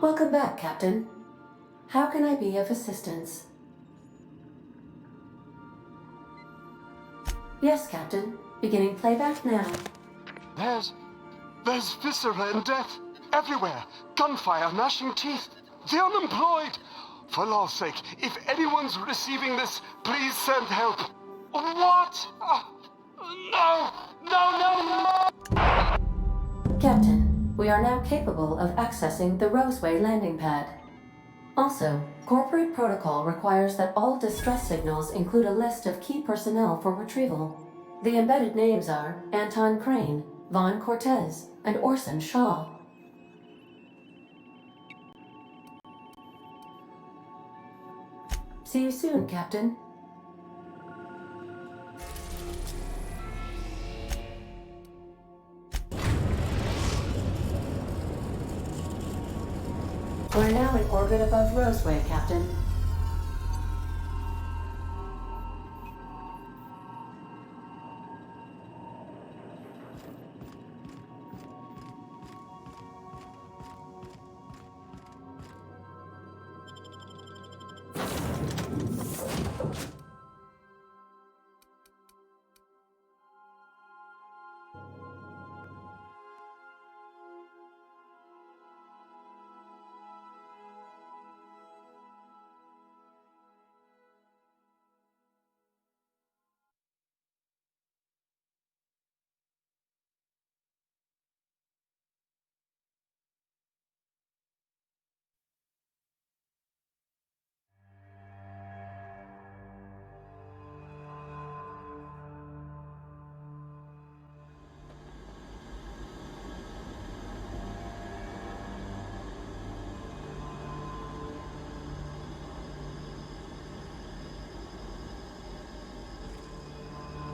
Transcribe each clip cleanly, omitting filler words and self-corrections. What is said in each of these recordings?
Welcome back, Captain. How can I be of assistance? Yes, Captain. Beginning playback now. There's viscera and death everywhere. Gunfire, gnashing teeth. The unemployed. For law's sake, if anyone's receiving this, please send help. What? No! No, no, no! Captain, we are now capable of accessing the Roseway landing pad. Also, corporate protocol requires that all distress signals include a list of key personnel for retrieval. The embedded names are Anton Crane, Vaughn Cortez, and Orson Shaw. See you soon, Captain. We're now in orbit above Roseway, Captain.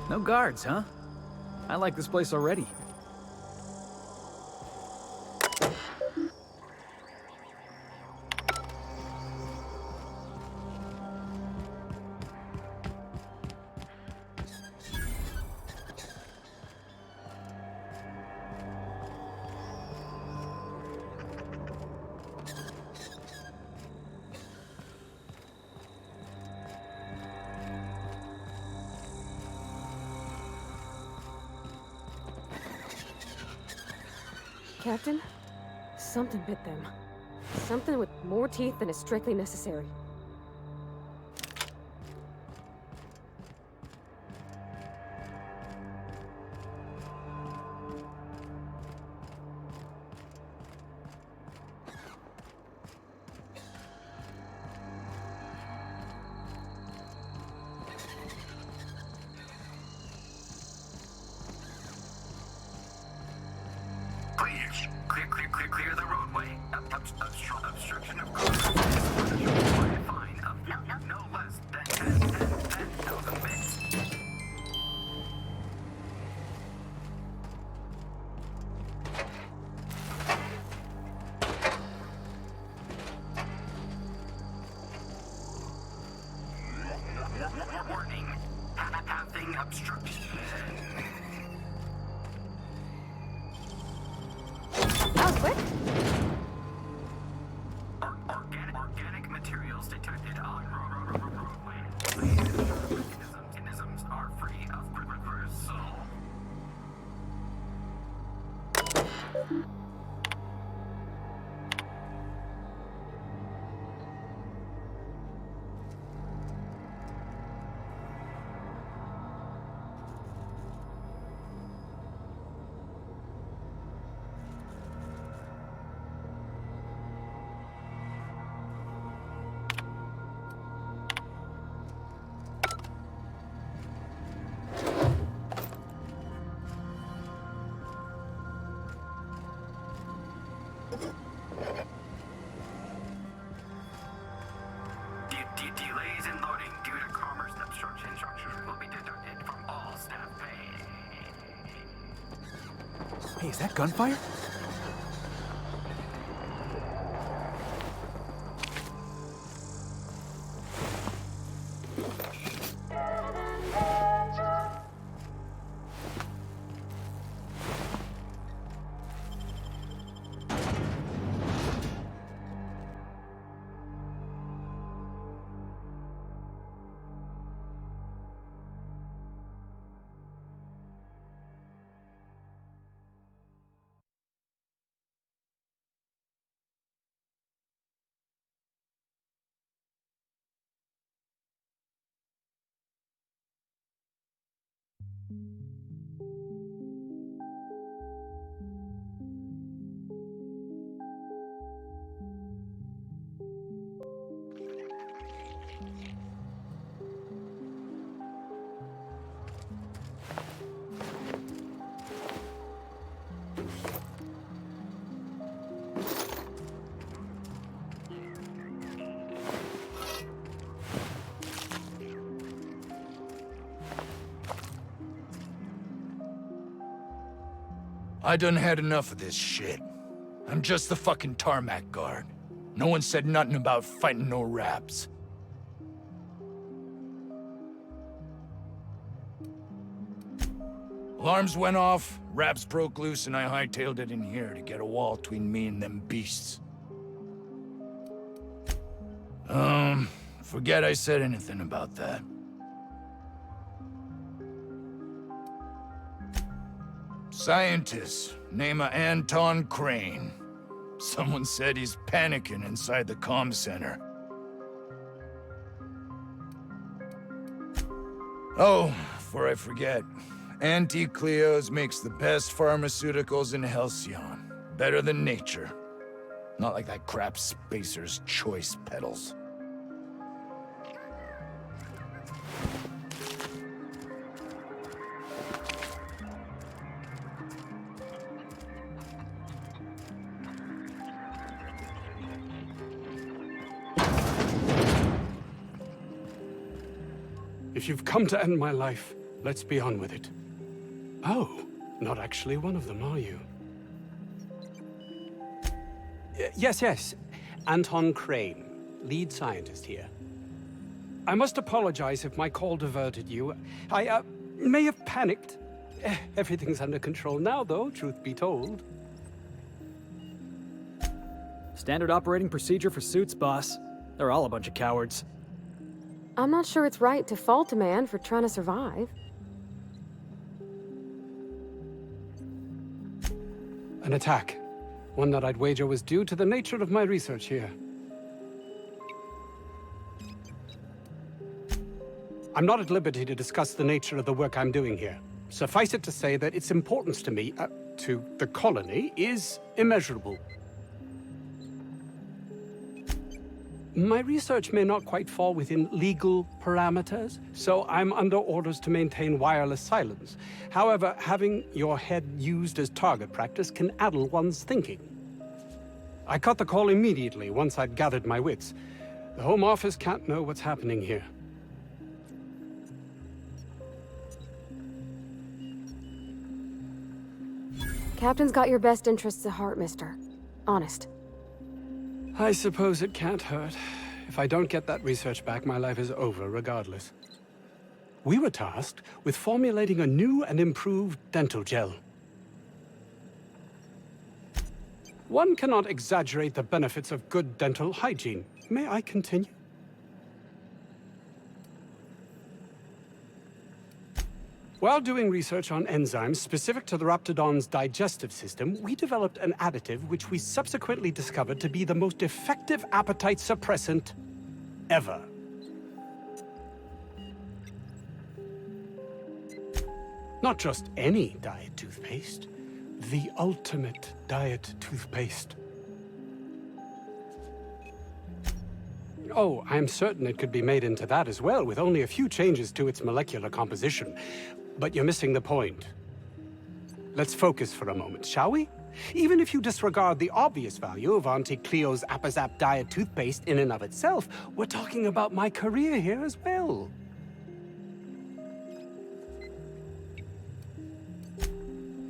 No guards, huh? I like this place already. Captain? Something bit them. Something with more teeth than is strictly necessary. Please, clear the roadway. Obstruction of course. Fine. No less than 10,000 bits. Warning. Passing obstruction. That was quick. Organic materials detected on roadway. Mechanisms are free of reversal. Delays in loading due to commerce obstruction structures will be deducted from all staff pay. Hey, is that gunfire? I done had enough of this shit. I'm just the fucking tarmac guard. No one said nothing about fighting no raps. Alarms went off, raps broke loose, and I hightailed it in here to get a wall between me and them beasts. Forget I said anything about that. Scientist, name of Anton Crane. Someone said he's panicking inside the comm center. Oh, before I forget, Anti-Cleo's makes the best pharmaceuticals in Halcyon. Better than nature. Not like that crap Spacer's Choice peddles. If you've come to end my life, let's be on with it. Oh, not actually one of them, are you? Yes. Anton Crane, lead scientist here. I must apologize if my call diverted you. I may have panicked. Everything's under control now, though, truth be told. Standard operating procedure for suits, boss. They're all a bunch of cowards. I'm not sure it's right to fault a man for trying to survive. An attack. One that I'd wager was due to the nature of my research here. I'm not at liberty to discuss the nature of the work I'm doing here. Suffice it to say that its importance to me, to the colony, is immeasurable. My research may not quite fall within legal parameters, so I'm under orders to maintain wireless silence. However, having your head used as target practice can addle one's thinking. I cut the call immediately once I'd gathered my wits. The Home Office can't know what's happening here. Captain's got your best interests at heart, mister. Honest. I suppose it can't hurt. If I don't get that research back, my life is over regardless. We were tasked with formulating a new and improved dental gel. One cannot exaggerate the benefits of good dental hygiene. May I continue? While doing research on enzymes specific to the Raptidon's digestive system, we developed an additive which we subsequently discovered to be the most effective appetite suppressant ever. Not just any diet toothpaste, the ultimate diet toothpaste. Oh, I'm certain it could be made into that as well, with only a few changes to its molecular composition. But you're missing the point. Let's focus for a moment, shall we? Even if you disregard the obvious value of Auntie Cleo's Appazap diet toothpaste in and of itself, we're talking about my career here as well.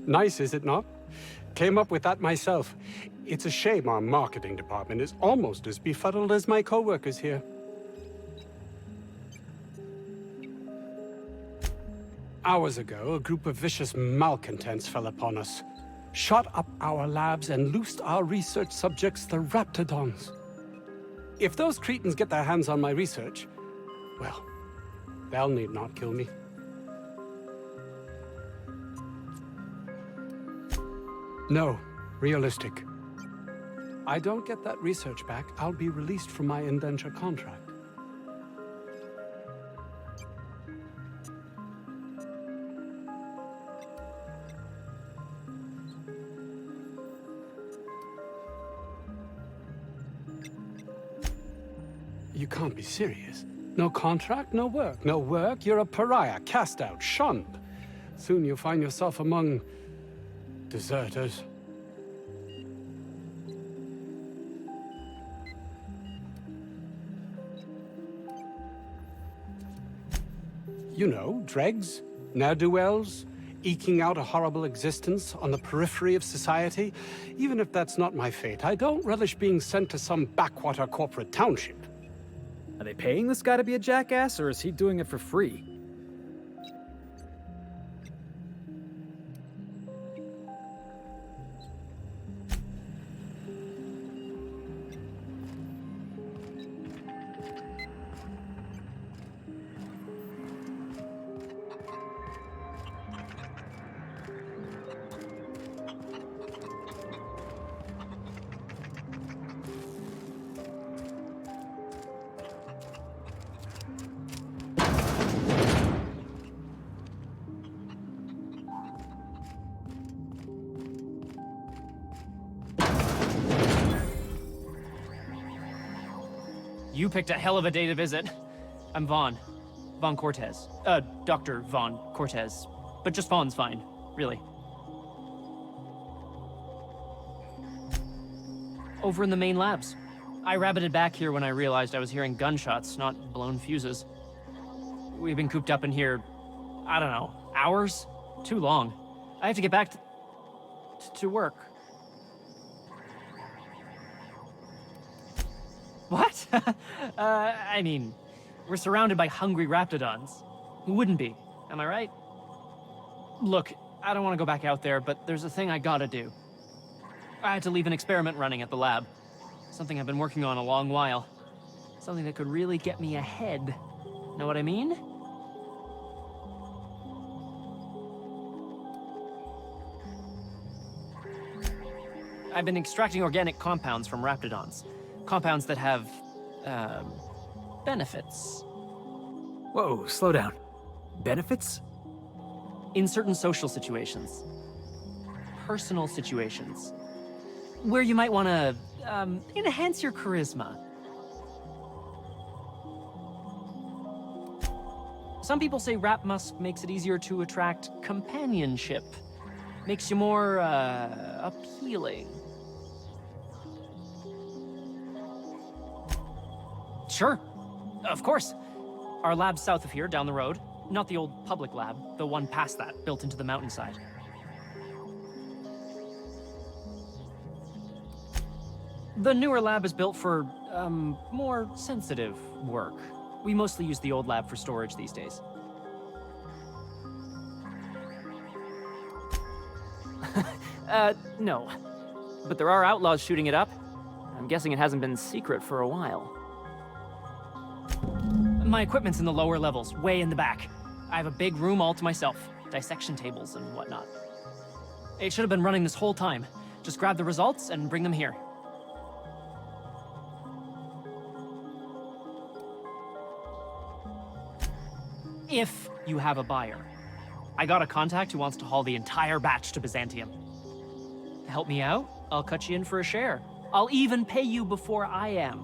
Nice, is it not? Came up with that myself. It's a shame our marketing department is almost as befuddled as my co-workers here. Hours ago, a group of vicious malcontents fell upon us, shot up our labs and loosed our research subjects, the Raptidons. If those cretins get their hands on my research, well, they'll need not kill me. No, realistic. I don't get that research back, I'll be released from my indenture contract. You can't be serious. No contract, no work. No work, you're a pariah, cast out, shunned. Soon you'll find yourself among deserters. You know, dregs, ne'er-do-wells, eking out a horrible existence on the periphery of society. Even if that's not my fate, I don't relish being sent to some backwater corporate township. Are they paying this guy to be a jackass, or is he doing it for free? You picked a hell of a day to visit. I'm Vaughn. Vaughn Cortez. Dr. Vaughn Cortez. But just Vaughn's fine, really. Over in the main labs. I rabbited back here when I realized I was hearing gunshots, not blown fuses. We've been cooped up in here, I don't know, hours? Too long. I have to get back to work. What? I mean, we're surrounded by hungry raptidons. Who wouldn't be? Am I right? Look, I don't want to go back out there, but there's a thing I gotta do. I had to leave an experiment running at the lab. Something I've been working on a long while. Something that could really get me ahead. Know what I mean? I've been extracting organic compounds from raptidons. Compounds that have, benefits. Whoa, slow down. Benefits? In certain social situations. Personal situations. Where you might want to, enhance your charisma. Some people say rap musk makes it easier to attract companionship. Makes you more, appealing. Sure. Of course. Our lab's south of here, down the road. Not the old public lab, the one past that, built into the mountainside. The newer lab is built for, more sensitive work. We mostly use the old lab for storage these days. No. But there are outlaws shooting it up. I'm guessing it hasn't been secret for a while. My equipment's in the lower levels, way in the back. I have a big room all to myself, dissection tables and whatnot. It should have been running this whole time. Just grab the results and bring them here. If you have a buyer. I got a contact who wants to haul the entire batch to Byzantium. Help me out, I'll cut you in for a share. I'll even pay you before I am,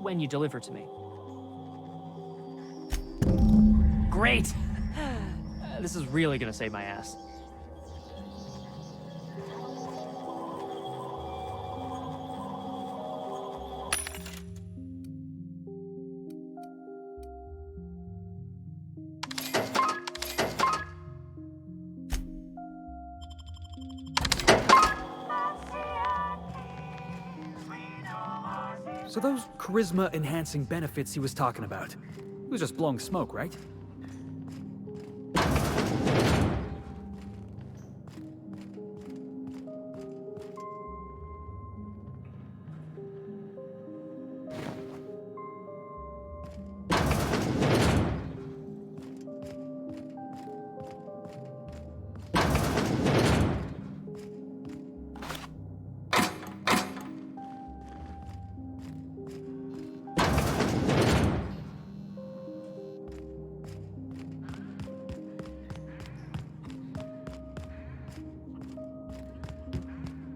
when you deliver to me. Great! This is really gonna save my ass. So those charisma-enhancing benefits he was talking about, it was just blowing smoke, right?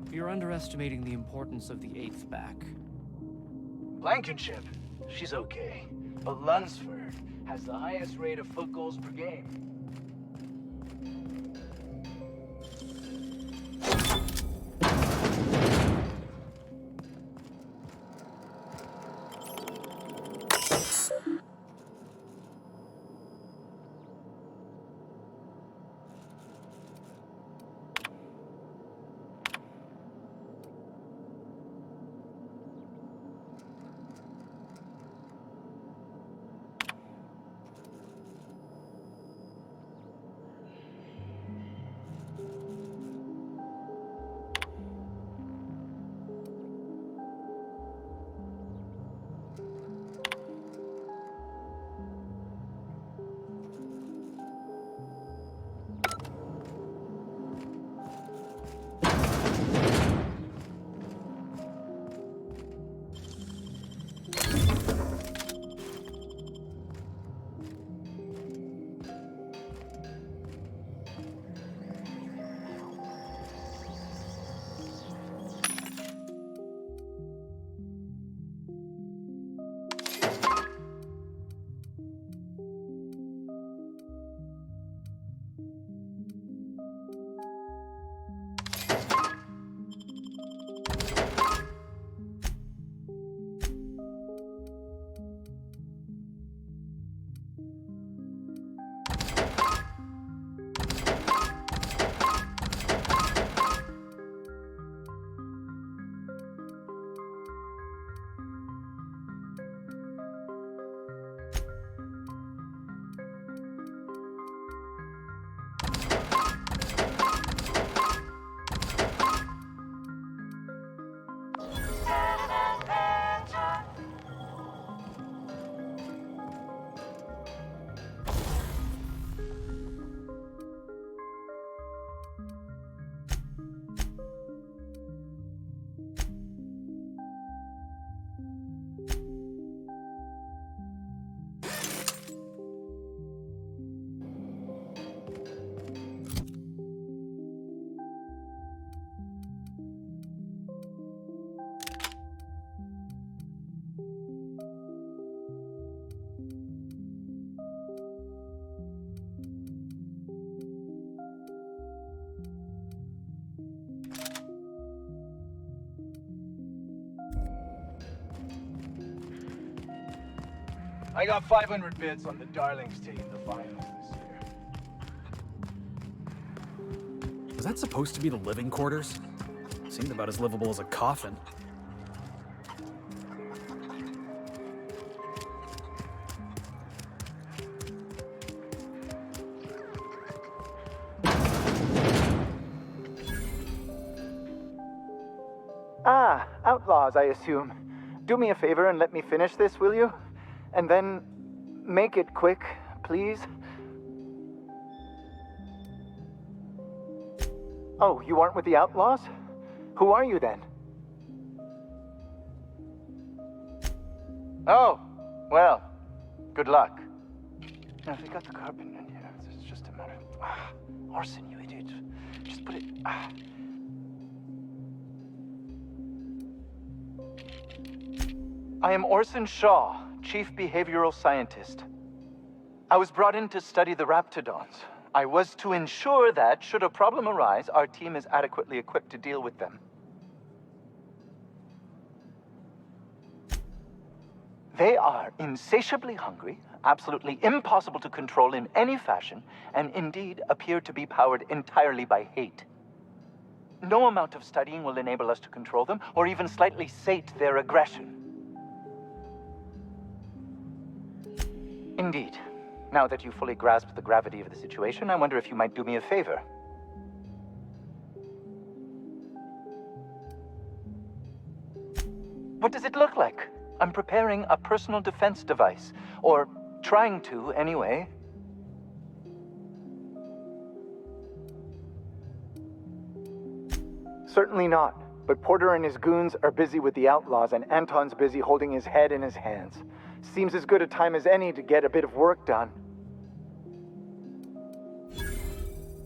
You're underestimating the importance of the 8th back. Blankenship. she's okay. But Lunsford has the highest rate of foot goals per game. I got 500 bids on the Darlings taking the finals this year. Was that supposed to be the living quarters? Seemed about as livable as a coffin. Ah, outlaws, I assume. Do me a favor and let me finish this, will you? And then make it quick, please. Oh, you aren't with the outlaws? Who are you then? Oh, well, good luck. Now, if we got the carpet in here, it's just a matter of... Orson, you idiot. Just put it... I am Orson Shaw, Chief Behavioral Scientist. I was brought in to study the Raptidons. I was to ensure that, should a problem arise, our team is adequately equipped to deal with them. They are insatiably hungry, absolutely impossible to control in any fashion, and indeed appear to be powered entirely by hate. No amount of studying will enable us to control them, or even slightly sate their aggression. Indeed. Now that you fully grasp the gravity of the situation, I wonder if you might do me a favor. What does it look like? I'm preparing a personal defense device. Or trying to, anyway. Certainly not. But Porter and his goons are busy with the outlaws, and Anton's busy holding his head in his hands. Seems as good a time as any to get a bit of work done.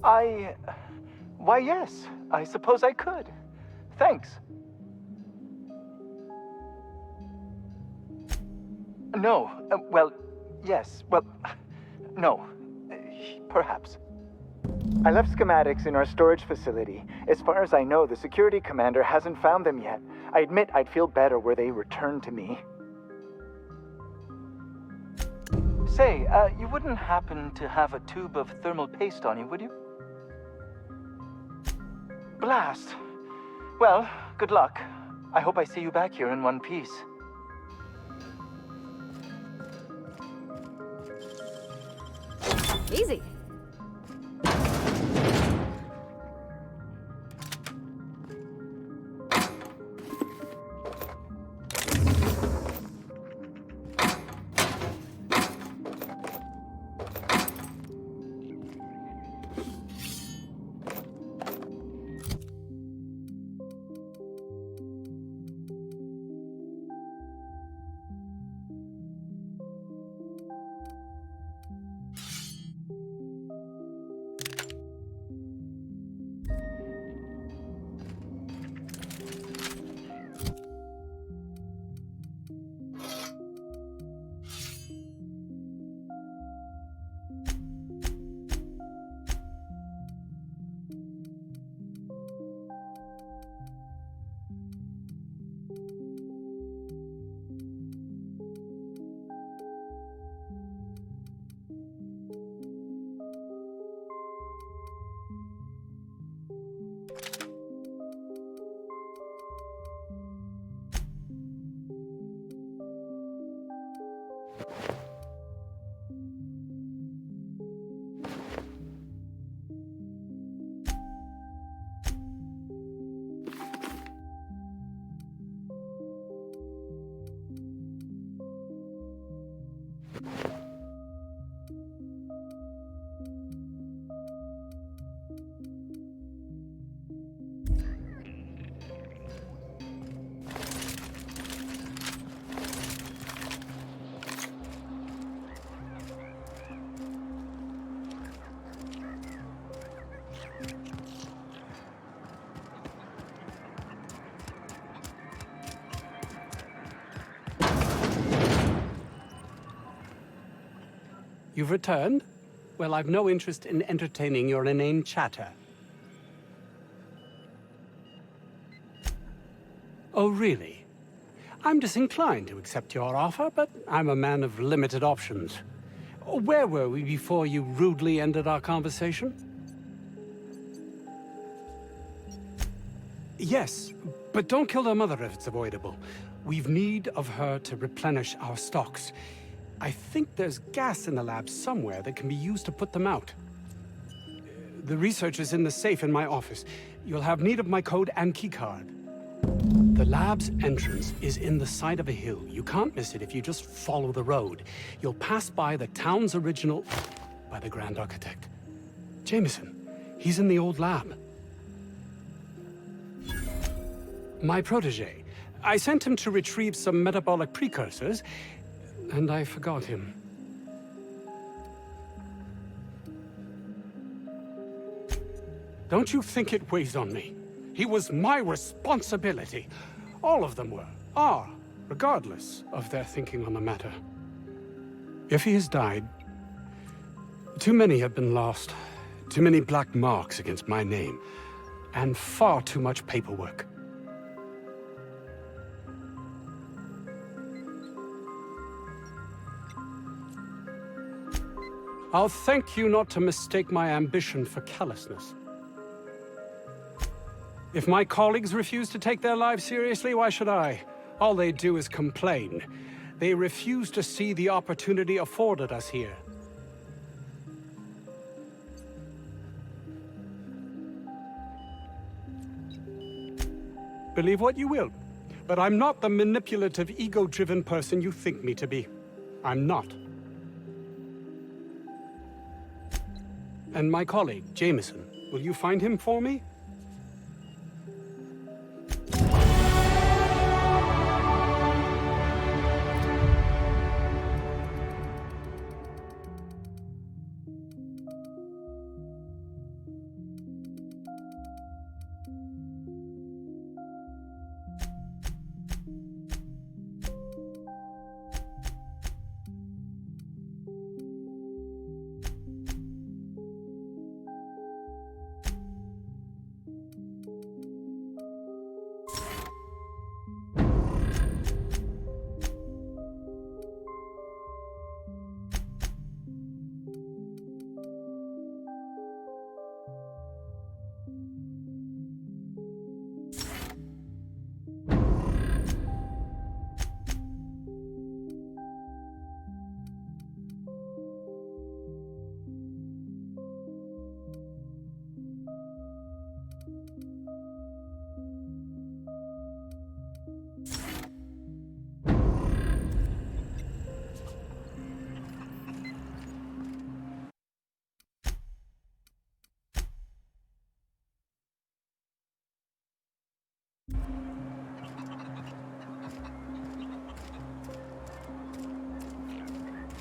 Why, yes. I suppose I could. Thanks. No. Well, yes. Well, no. Perhaps. I left schematics in our storage facility. As far as I know, the security commander hasn't found them yet. I admit I'd feel better were they returned to me. Say, you wouldn't happen to have a tube of thermal paste on you, would you? Blast. Well, good luck. I hope I see you back here in one piece. Easy. You've returned? Well, I've no interest in entertaining your inane chatter. Oh, really? I'm disinclined to accept your offer, but I'm a man of limited options. Where were we before you rudely ended our conversation? Yes, but don't kill their mother if it's avoidable. We've need of her to replenish our stocks. I think there's gas in the lab somewhere that can be used to put them out. The research is in the safe in my office. You'll have need of my code and keycard. The lab's entrance is in the side of a hill. You can't miss it if you just follow the road. You'll pass by the town's original... by the Grand Architect. Jameson. He's in the old lab. My protege. I sent him to retrieve some metabolic precursors, and I forgot him. Don't you think it weighs on me? He was my responsibility. All of them are, regardless of their thinking on the matter. If he has died, too many have been lost. Too many black marks against my name, and far too much paperwork. I'll thank you not to mistake my ambition for callousness. If my colleagues refuse to take their lives seriously, why should I? All they do is complain. They refuse to see the opportunity afforded us here. Believe what you will, but I'm not the manipulative, ego-driven person you think me to be. I'm not. And my colleague, Jameson, will you find him for me?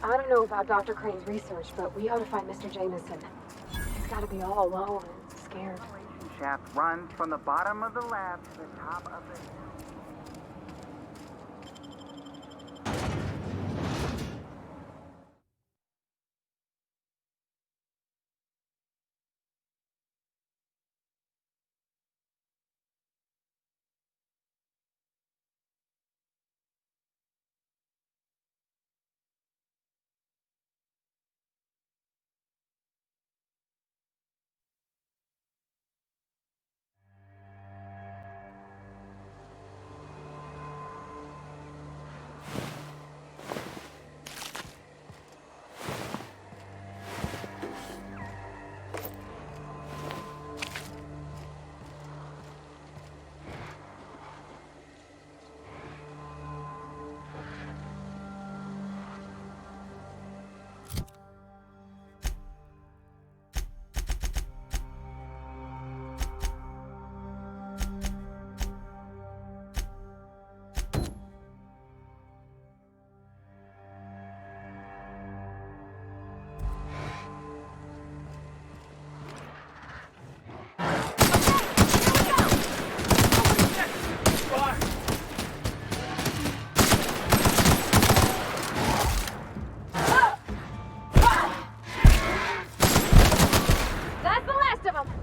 I don't know about Dr. Crane's research, but we ought to find Mr. Jameson. He's gotta be all alone and scared. Shaft runs from the bottom of the lab to the top of the... That's the last of them!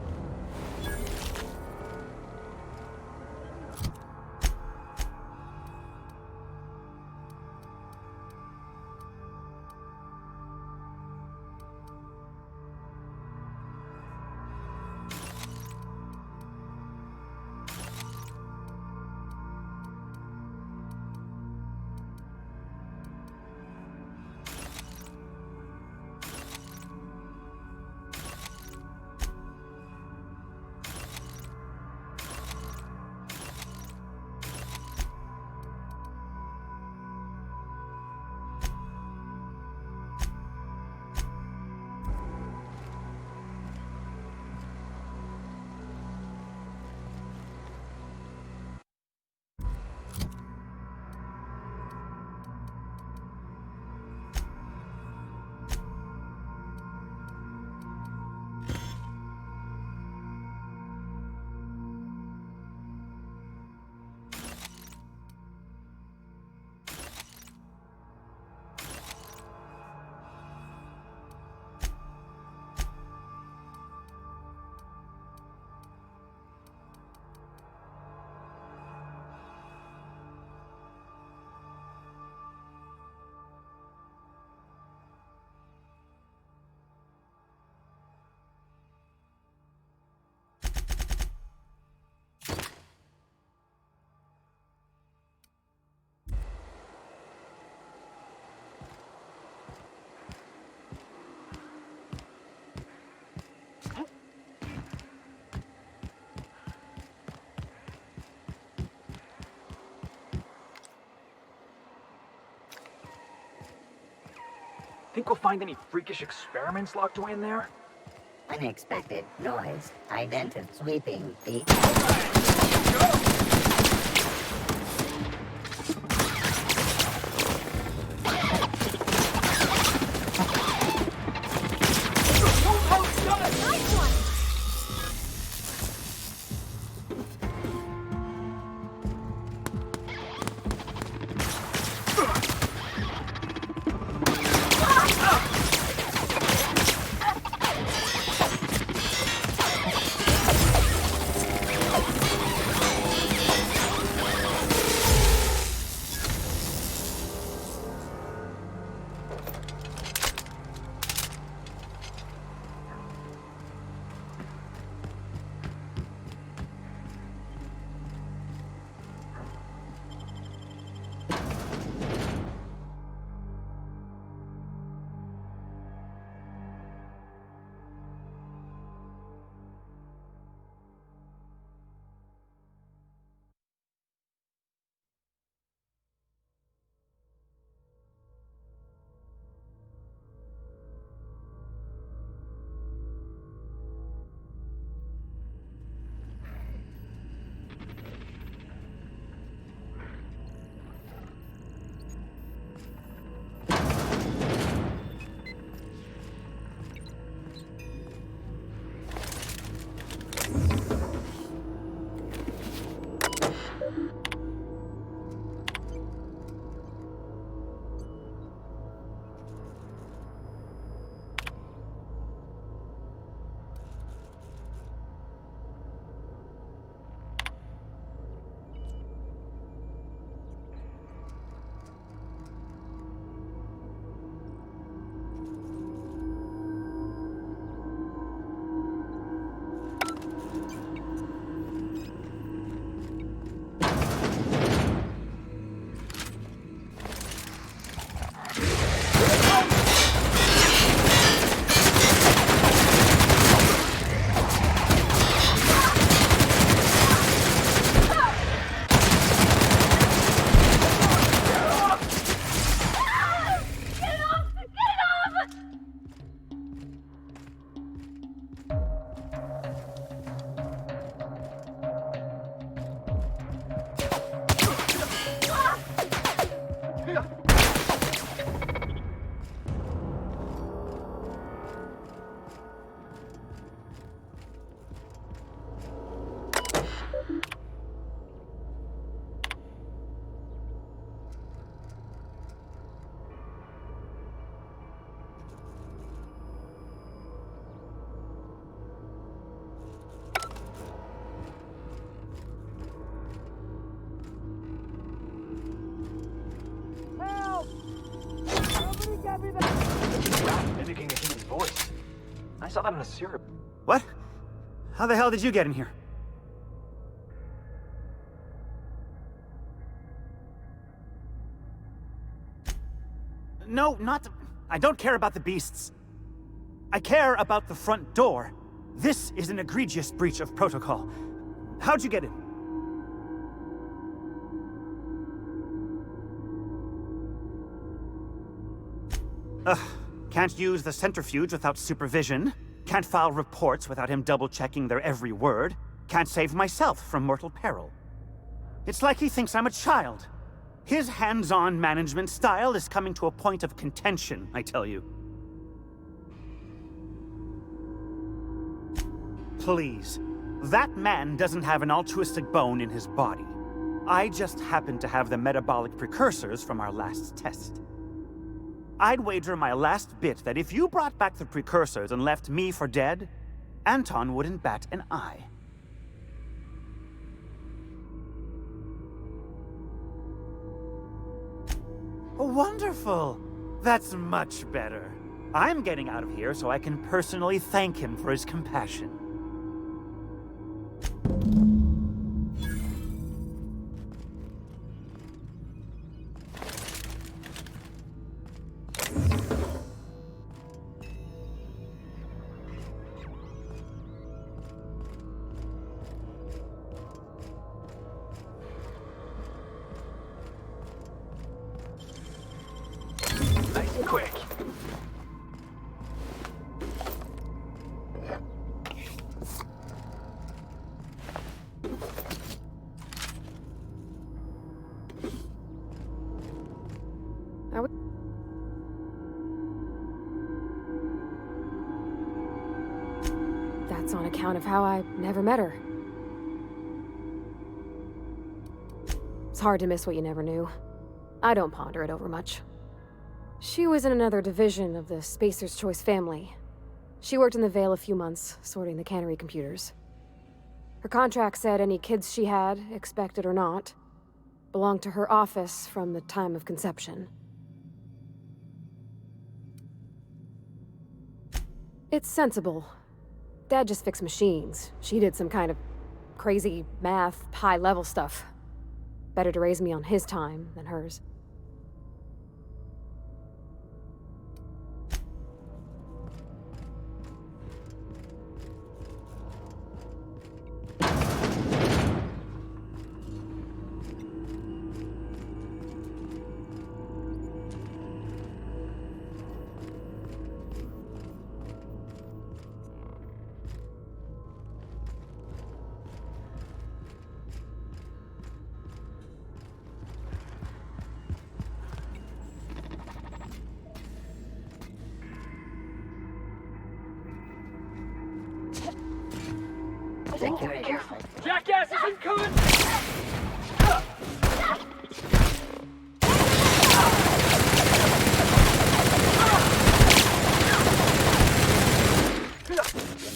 Think we'll find any freakish experiments locked away in there? Unexpected noise. Identity sweeping the... Rat mimicking a human's voice. I saw that in a syrup. What? How the hell did you get in here? No, not... I don't care about the beasts. I care about the front door. This is an egregious breach of protocol. How'd you get in? Can't use the centrifuge without supervision. Can't file reports without him double-checking their every word. Can't save myself from mortal peril. It's like he thinks I'm a child. His hands-on management style is coming to a point of contention, I tell you. Please. That man doesn't have an altruistic bone in his body. I just happen to have the metabolic precursors from our last test. I'd wager my last bit that if you brought back the precursors and left me for dead, Anton wouldn't bat an eye. Wonderful! That's much better. I'm getting out of here so I can personally thank him for his compassion. Nice and quick. That's on account of how I never met her. It's hard to miss what you never knew. I don't ponder it over much. She was in another division of the Spacer's Choice family. She worked in the Vale a few months, sorting the cannery computers. Her contract said any kids she had, expected or not, belonged to her office from the time of conception. It's sensible. Dad just fixed machines. She did some kind of crazy math, high-level stuff. Better to raise me on his time than hers. Particularly careful. Jackass isn't coming!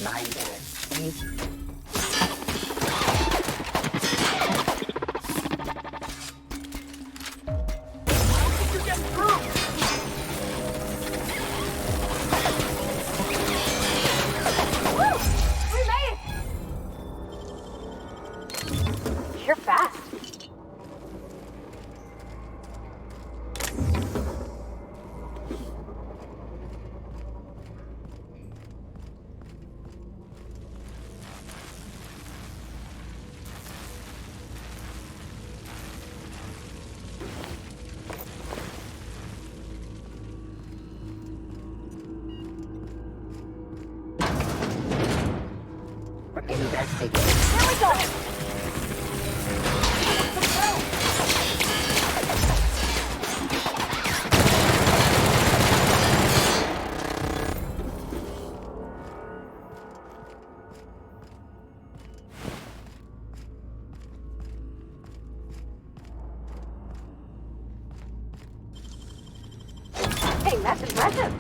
Reminder. You're getting through! You're fast. We're investigating. Here we go! Hey, that's impressive.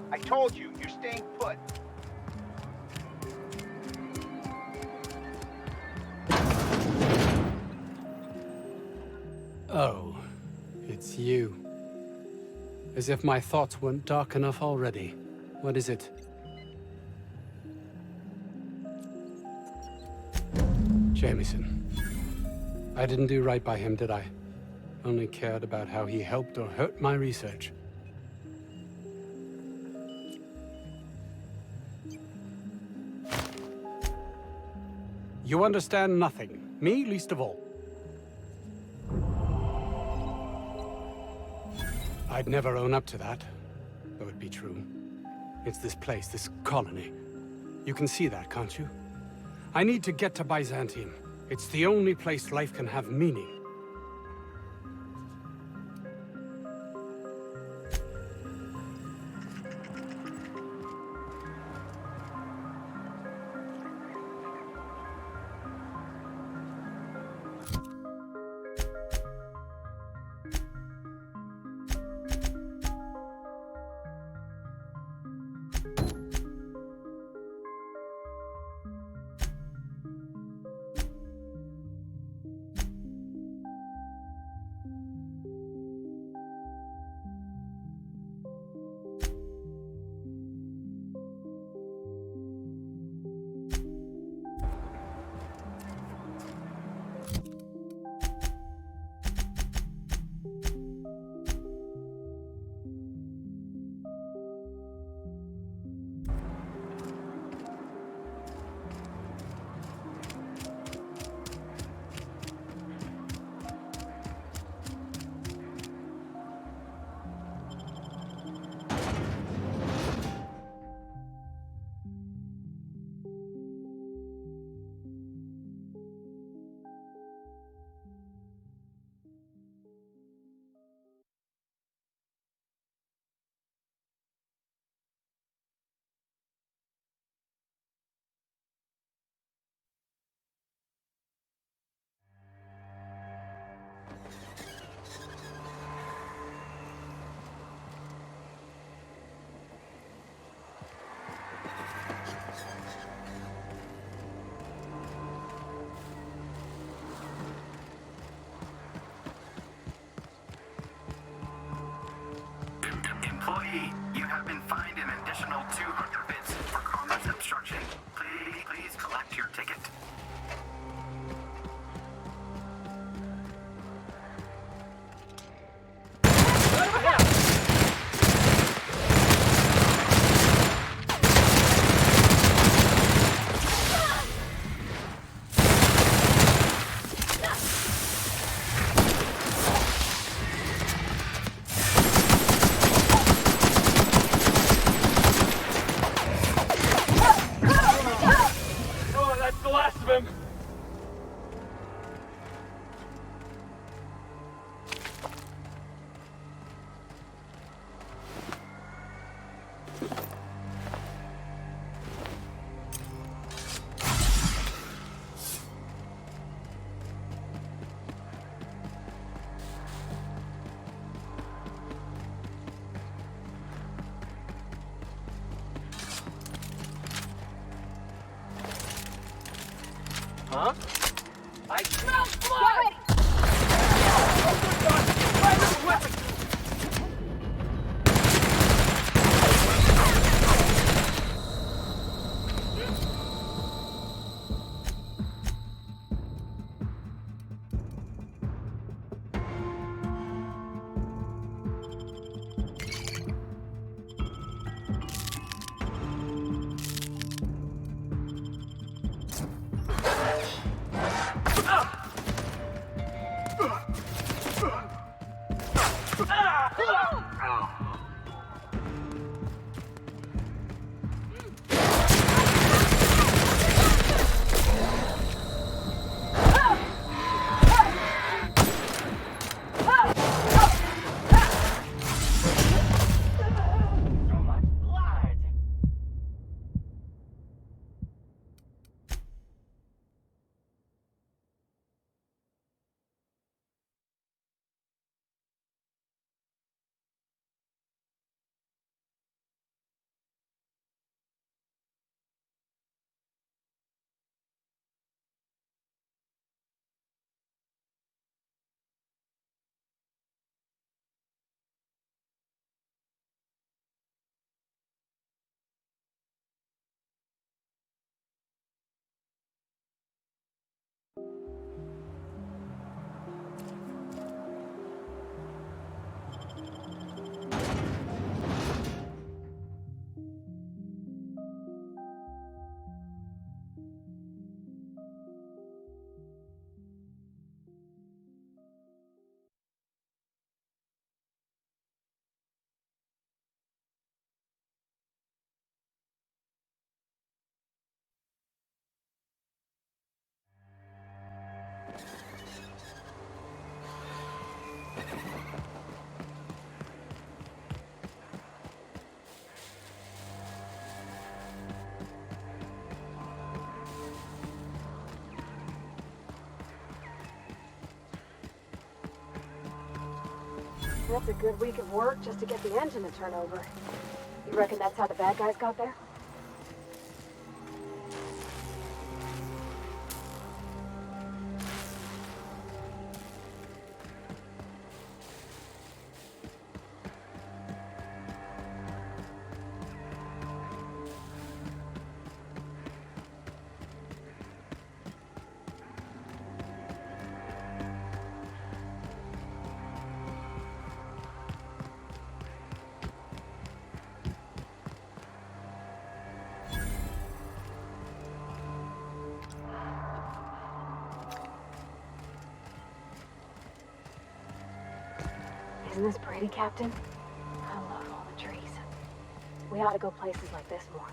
I told you, you're staying put. Oh, it's you. As if my thoughts weren't dark enough already. What is it? Jameson. I didn't do right by him, did I? Only cared about how he helped or hurt my research. You understand nothing. Me least of all. I'd never own up to that, though it be true. It's this place, this colony. You can see that, can't you? I need to get to Byzantium. It's the only place life can have meaning. Employee, you have been fined an additional 200 bits for commerce obstruction. Please collect your ticket. Huh? I smell blood! That's a good week of work just to get the engine to turn over. You reckon that's how the bad guys got there? Isn't this pretty, Captain? I love all the trees. We ought to go places like this more.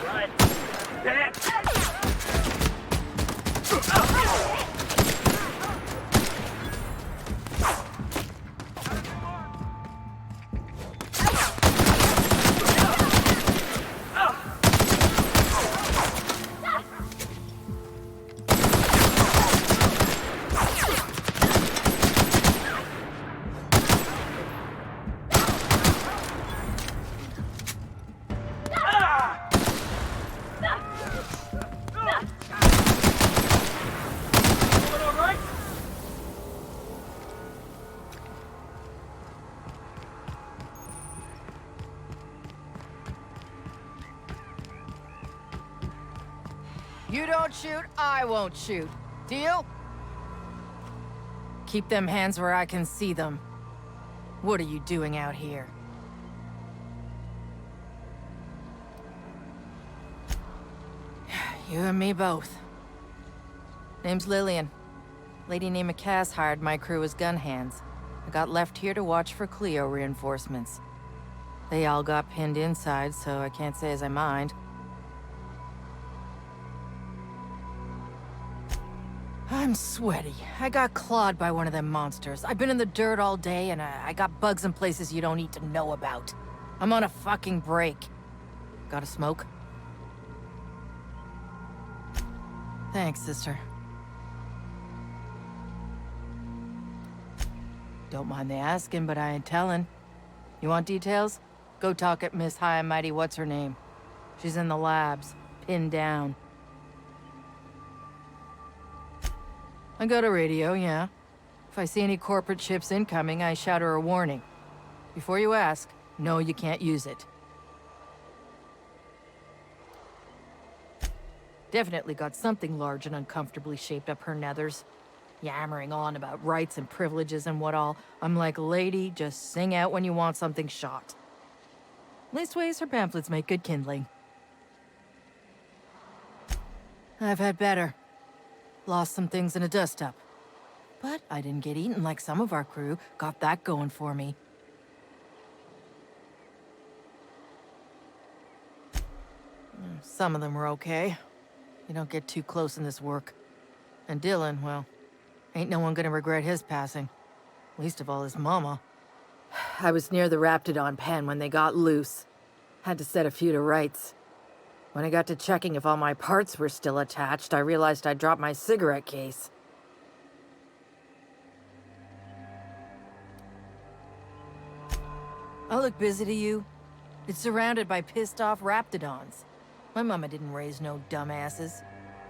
Right. Get it! You don't shoot, I won't shoot. Deal? Keep them hands where I can see them. What are you doing out here? You and me both. Name's Lyin. Lady named Cass hired my crew as gun hands. I got left here to watch for Cleo reinforcements. They all got pinned inside, so I can't say as I mind. I'm sweaty. I got clawed by one of them monsters. I've been in the dirt all day, and I got bugs in places you don't need to know about. I'm on a fucking break. Got a smoke? Thanks, sister. Don't mind the asking, but I ain't telling. You want details? Go talk at Miss High and Mighty What's-Her-Name. She's in the labs, pinned down. I got a radio, yeah. If I see any corporate ships incoming, I shout her a warning. Before you ask, no, you can't use it. Definitely got something large and uncomfortably shaped up her nethers. Yammering on about rights and privileges and what all. I'm like, lady, just sing out when you want something shot. Leastways, her pamphlets make good kindling. I've had better. Lost some things in a dust-up. But I didn't get eaten like some of our crew. Got that going for me. Some of them were okay. You don't get too close in this work. And Dylan, well, ain't no one gonna regret his passing. Least of all his mama. I was near the Raptidon pen when they got loose. Had to set a few to rights. When I got to checking if all my parts were still attached, I realized I'd dropped my cigarette case. I look busy to you? It's surrounded by pissed-off Raptidons. My mama didn't raise no dumbasses.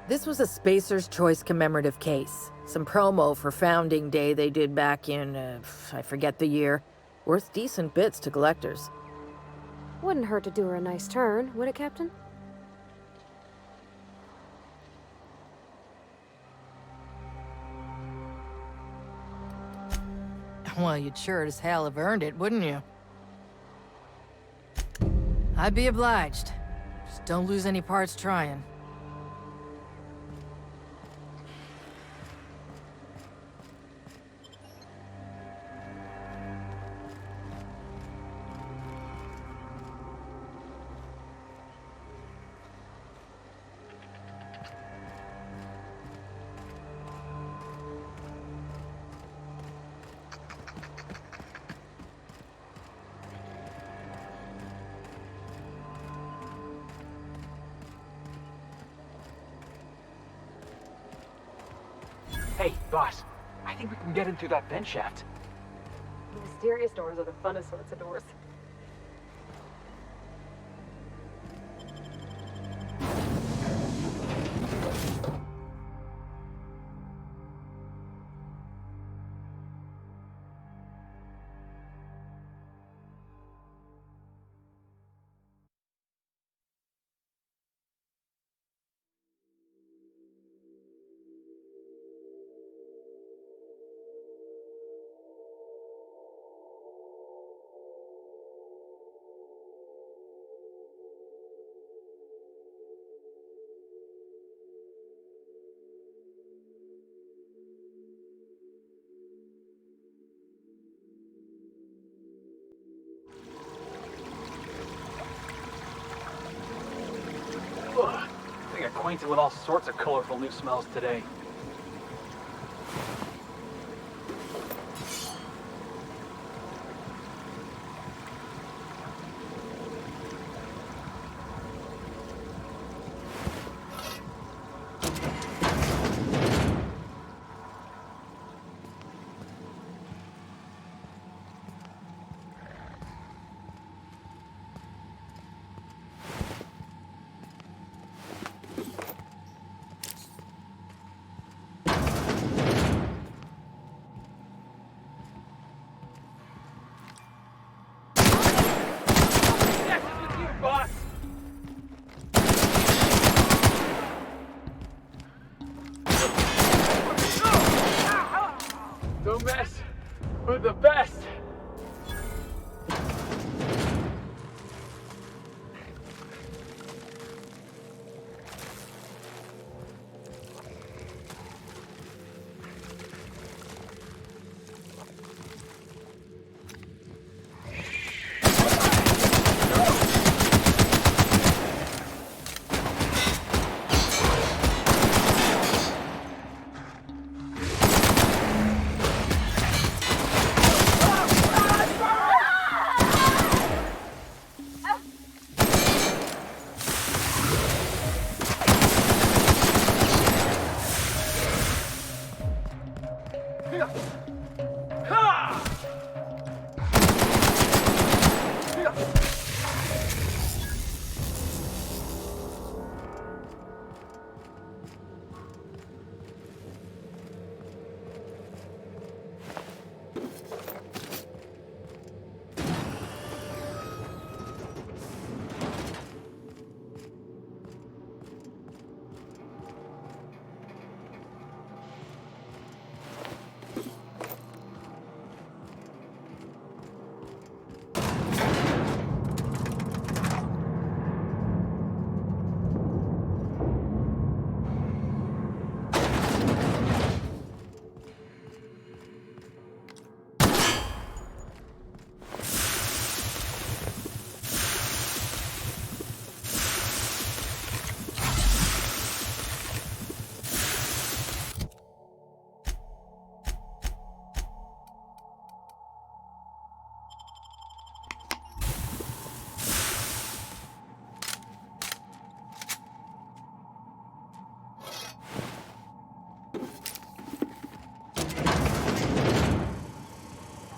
This was a Spacer's Choice commemorative case. Some promo for Founding Day they did back in, I forget the year. Worth decent bits to collectors. Wouldn't hurt to do her a nice turn, would it, Captain? Well, you'd sure as hell have earned it, wouldn't you? I'd be obliged. Just don't lose any parts trying. Hey, boss. I think we can get in through that vent shaft. Mysterious doors are the funnest sorts of doors. Ugh. Getting acquainted with all sorts of colorful new smells today. Don't mess with the best.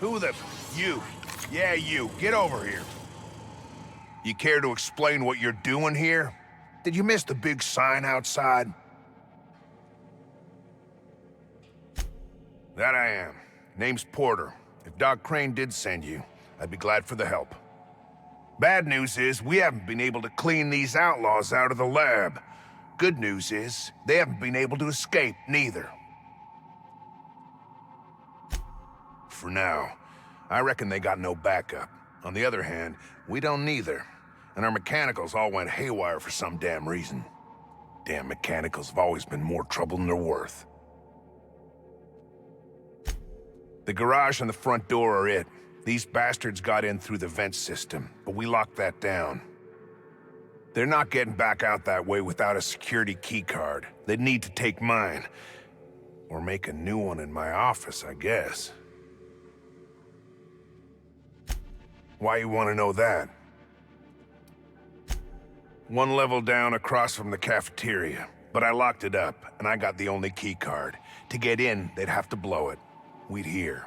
Who the... You. Yeah, you. Get over here. You care to explain what you're doing here? Did you miss the big sign outside? That I am. Name's Porter. If Doc Crane did send you, I'd be glad for the help. Bad news is, we haven't been able to clean these outlaws out of the lab. Good news is, they haven't been able to escape, neither. For now. I reckon they got no backup. On the other hand, we don't neither. And our mechanicals all went haywire for some damn reason. Damn mechanicals have always been more trouble than they're worth. The garage and the front door are it. These bastards got in through the vent system, but we locked that down. They're not getting back out that way without a security keycard. They'd need to take mine. Or make a new one in my office, I guess. Why you want to know that? One level down across from the cafeteria. but I locked it up, and I got the only key card. To get in, they'd have to blow it. We'd hear.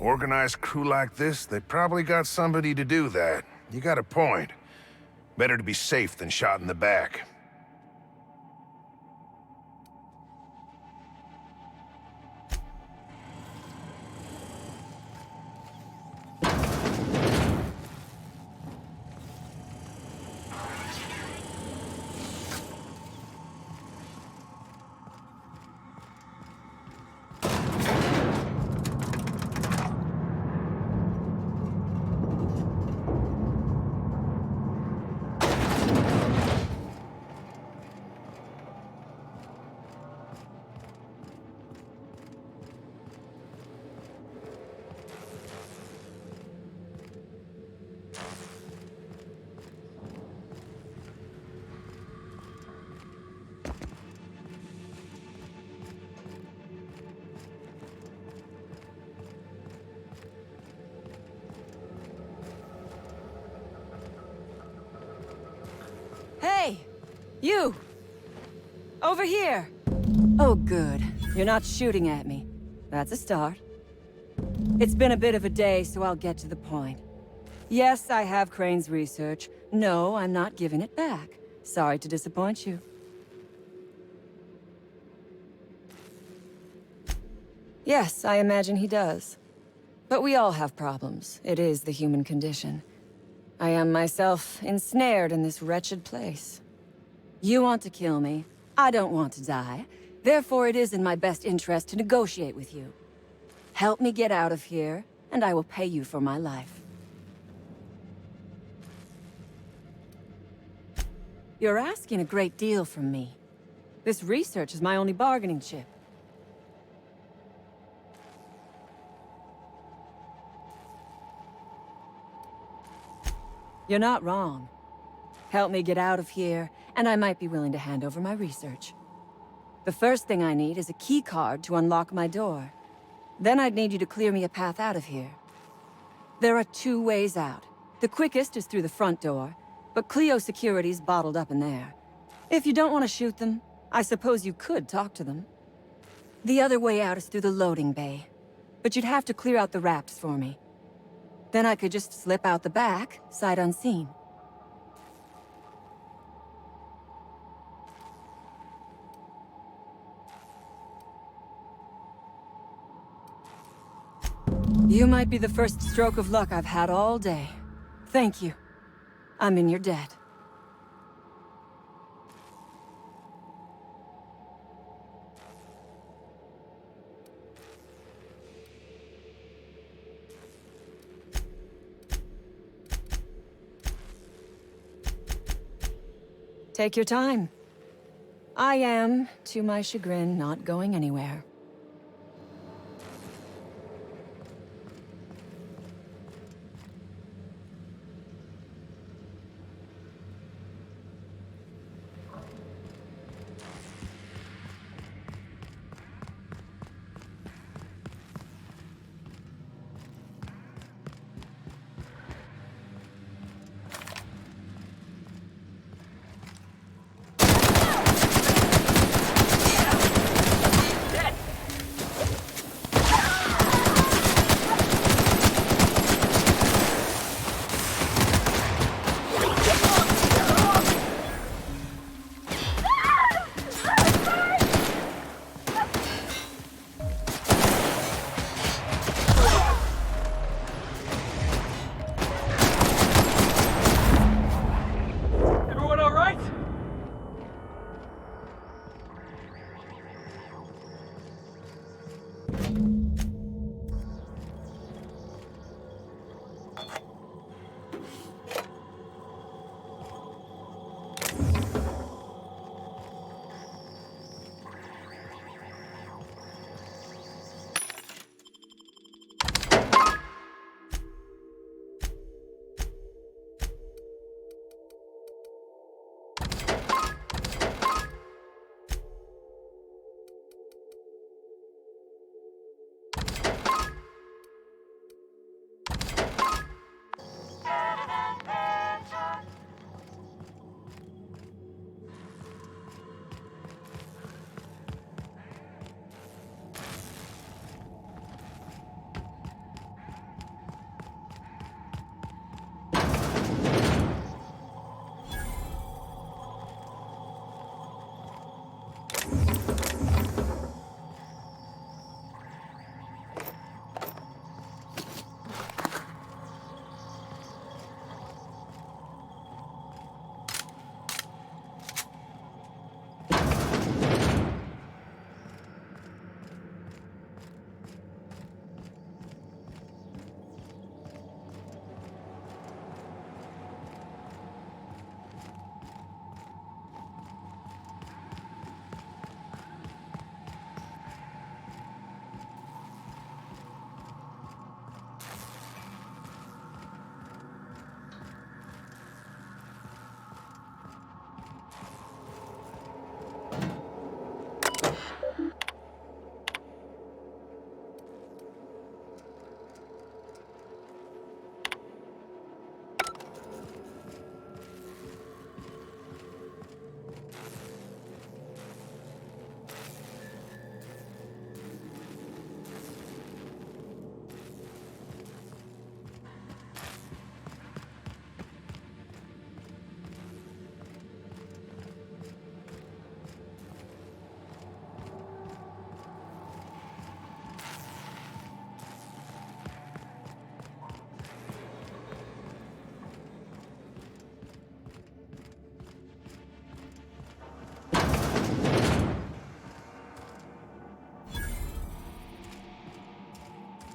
Organized crew like this, they probably got somebody to do that. You got a point. Better to be safe than shot in the back. Hey! You! Over here! Oh, good. You're not shooting at me. That's a start. It's been a bit of a day, so I'll get to the point. Yes, I have Crane's research. No, I'm not giving it back. Sorry to disappoint you. Yes, I imagine he does. But we all have problems. It is the human condition. I am myself ensnared in this wretched place. You want to kill me. I don't want to die. Therefore, it is in my best interest to negotiate with you. Help me get out of here, and I will pay you for my life. You're asking a great deal from me. This research is my only bargaining chip. You're not wrong. Help me get out of here, and I might be willing to hand over my research. The first thing I need is a key card to unlock my door. Then I'd need you to clear me a path out of here. There are 2 ways out. The quickest is through the front door, but Cleo security's bottled up in there. If you don't want to shoot them, I suppose you could talk to them. The other way out is through the loading bay, but you'd have to clear out the rafts for me. Then I could just slip out the back, sight unseen. You might be the first stroke of luck I've had all day. Thank you. I'm in your debt. Take your time. I am, to my chagrin, not going anywhere.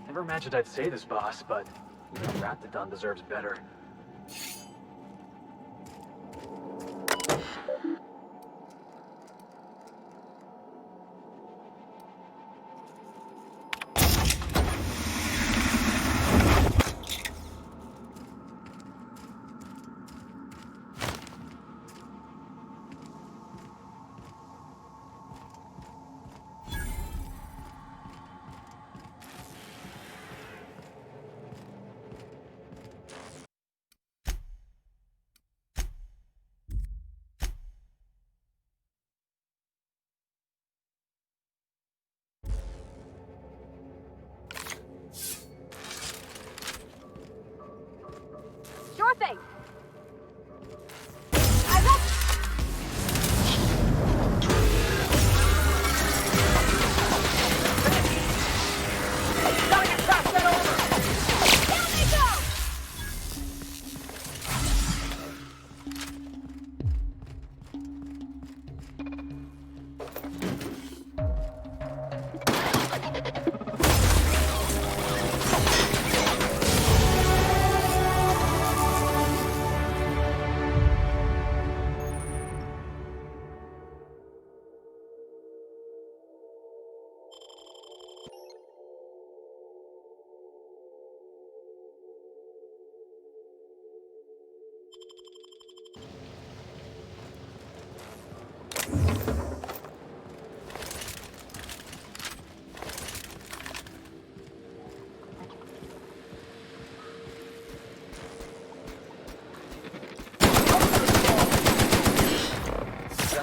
Never imagined I'd say this, boss, but even Raptidon deserves better. Sure thing.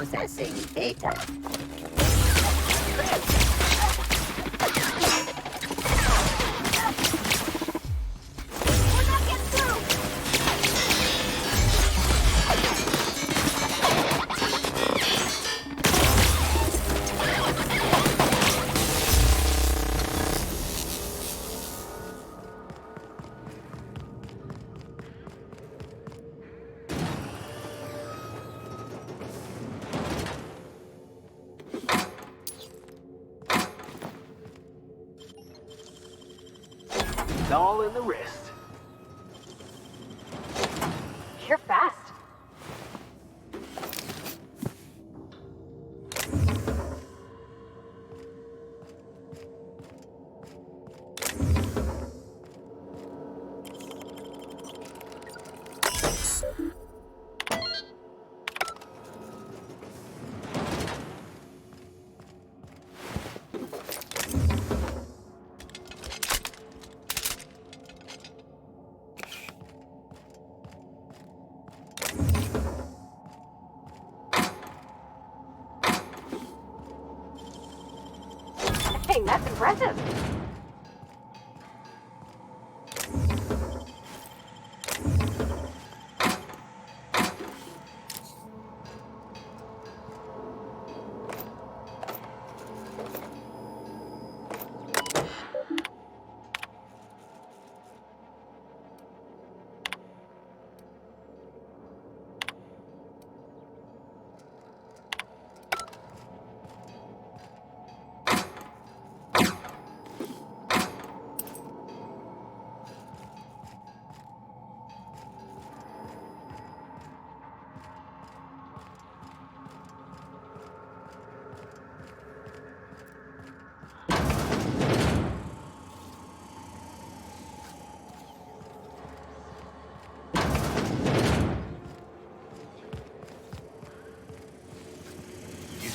Processing data. It's all in the wrist. You're fast. Dang, that's impressive.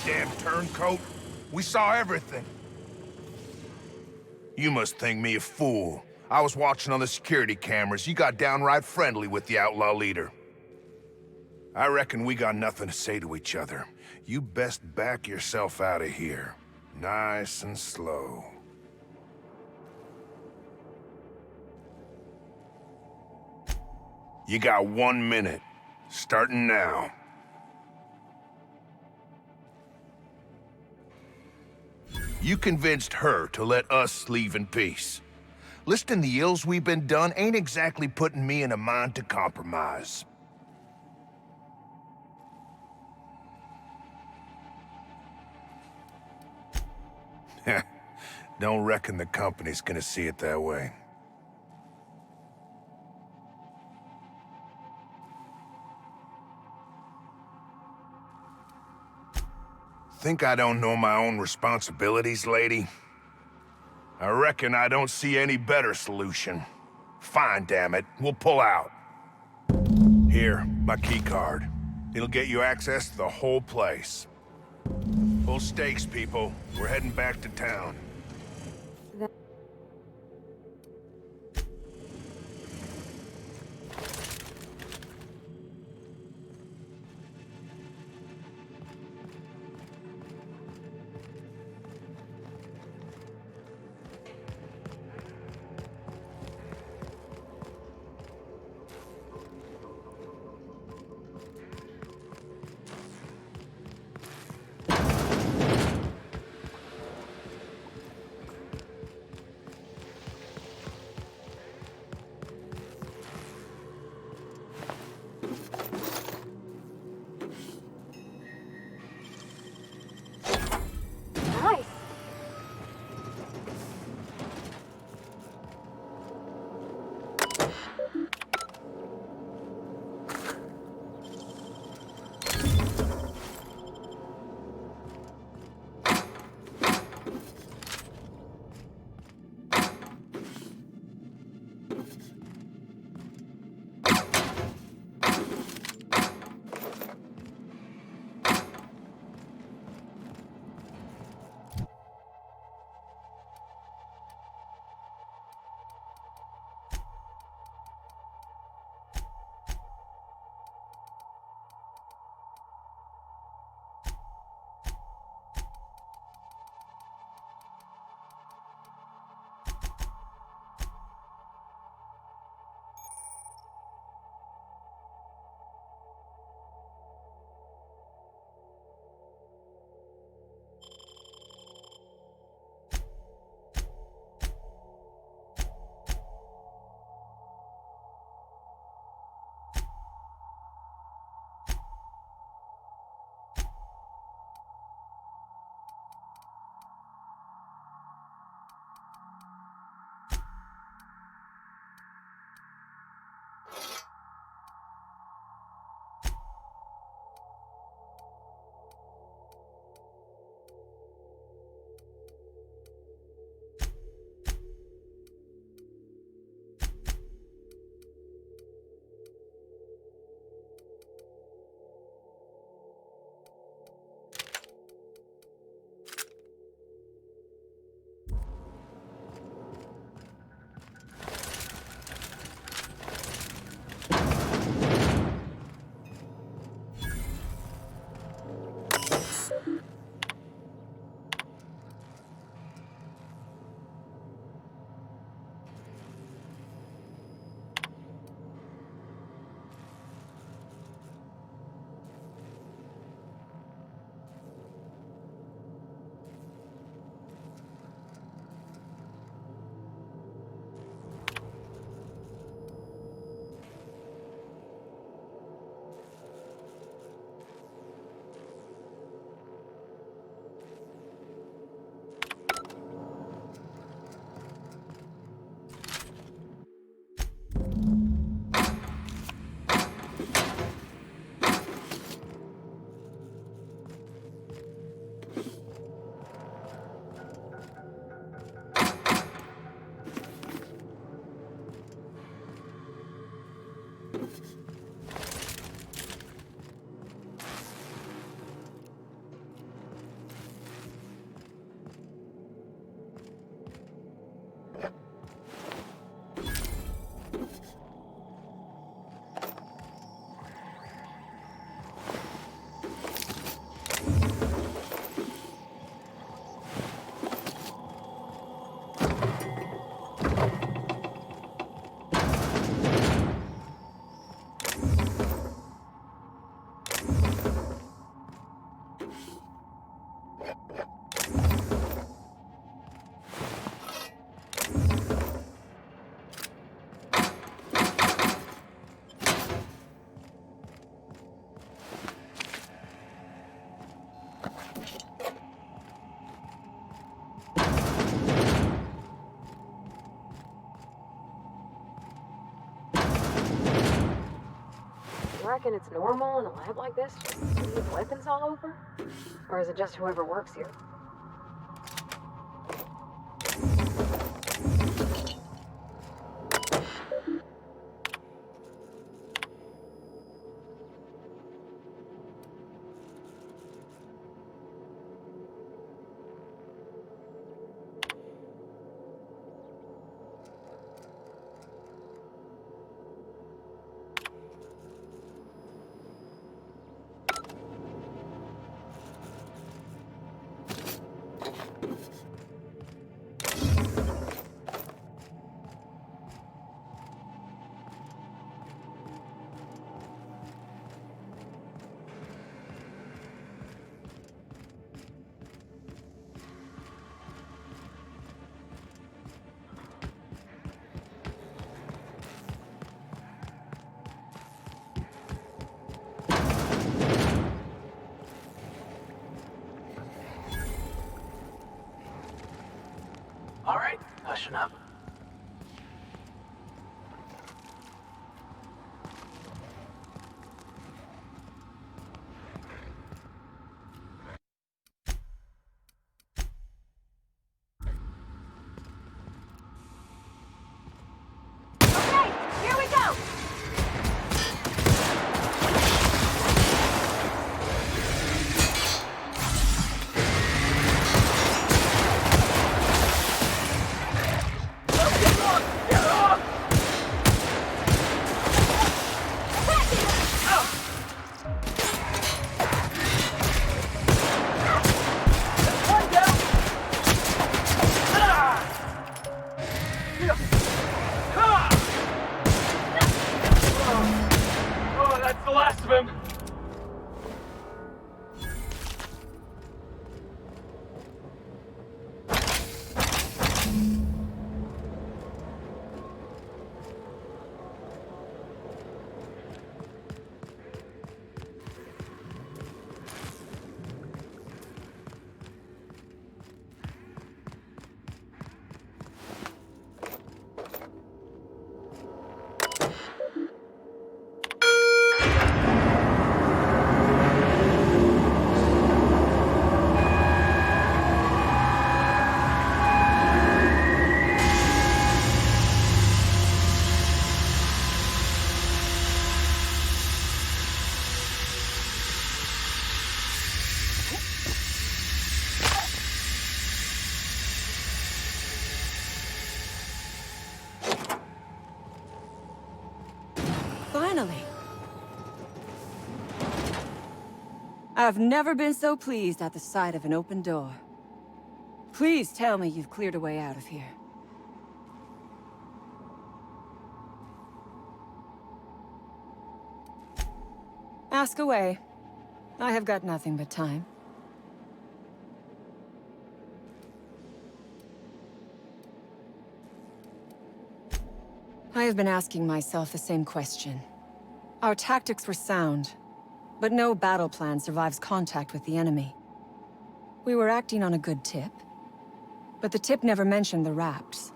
Damn turncoat. We saw everything. You must think me a fool. I was watching on the security cameras. You got downright friendly with the outlaw leader. I reckon we got nothing to say to each other. You best back yourself out of here. Nice and slow. You got 1 minute. Starting now. You convinced her to let us leave in peace. Listing the ills we've been done ain't exactly putting me in a mind to compromise. Don't reckon the company's gonna see it that way. Think I don't know my own responsibilities, lady? I reckon I don't see any better solution. Fine, damn it. We'll pull out. Here, my key card. It'll get you access to the whole place. Full stakes, people. We're heading back to town. reckon it's normal in a lab like this just to leave weapons all over? Or is it just whoever works here? All right, hushing up. Here we go! Oh, that's the last of him. Finally. I've never been so pleased at the sight of an open door. Please tell me you've cleared a way out of here. Ask away. I have got nothing but time. I have been asking myself the same question. Our tactics were sound, but no battle plan survives contact with the enemy. We were acting on a good tip, but the tip never mentioned the raps.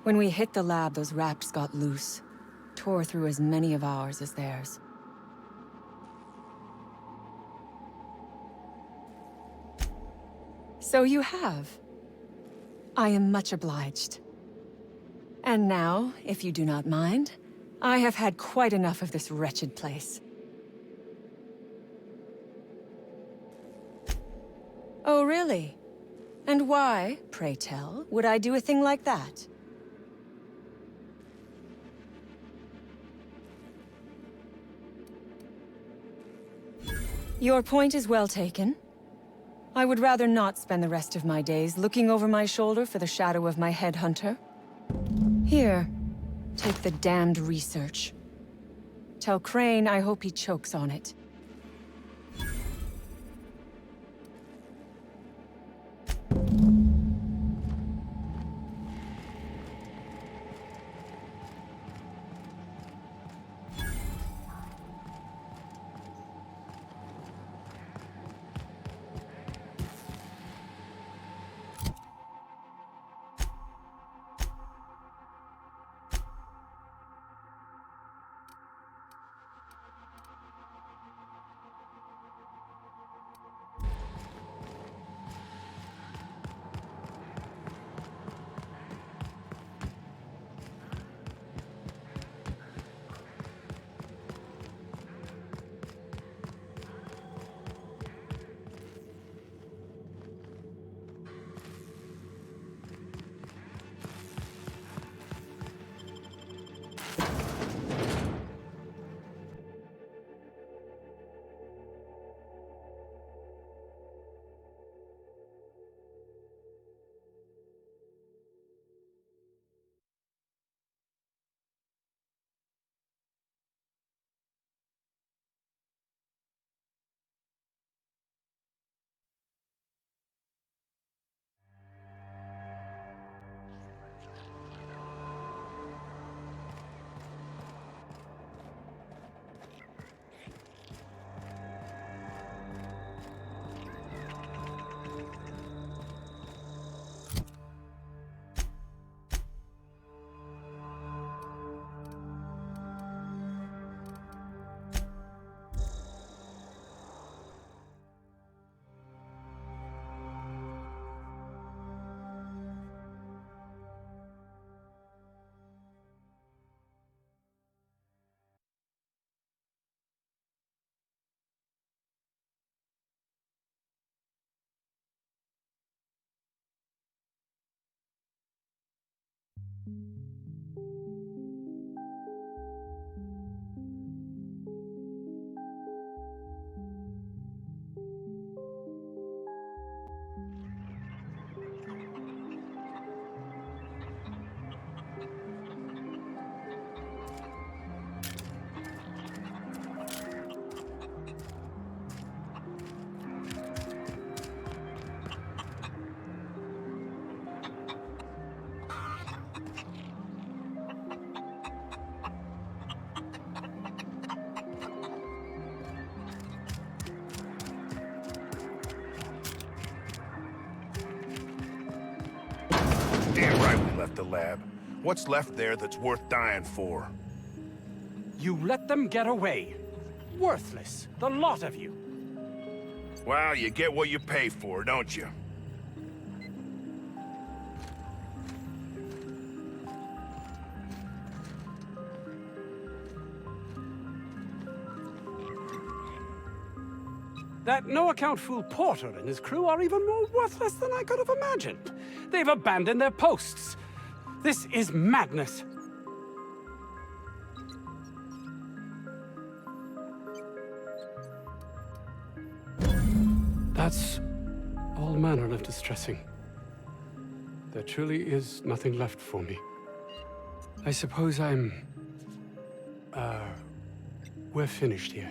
When we hit the lab, those raps got loose, tore through as many of ours as theirs. So you have. I am much obliged. And now, if you do not mind, I have had quite enough of this wretched place. Oh, really? And why, pray tell, would I do a thing like that? Your point is well taken. I would rather not spend the rest of my days looking over my shoulder for the shadow of my headhunter. Here, take the damned research. Tell Crane I hope he chokes on it. left the lab. What's left there that's worth dying for? You let them get away. Worthless, the lot of you. Well, you get what you pay for, don't you? That no-account fool Porter and his crew are even more worthless than I could have imagined. They've abandoned their posts. This is madness. That's all manner of distressing. There truly is nothing left for me. I suppose we're finished here.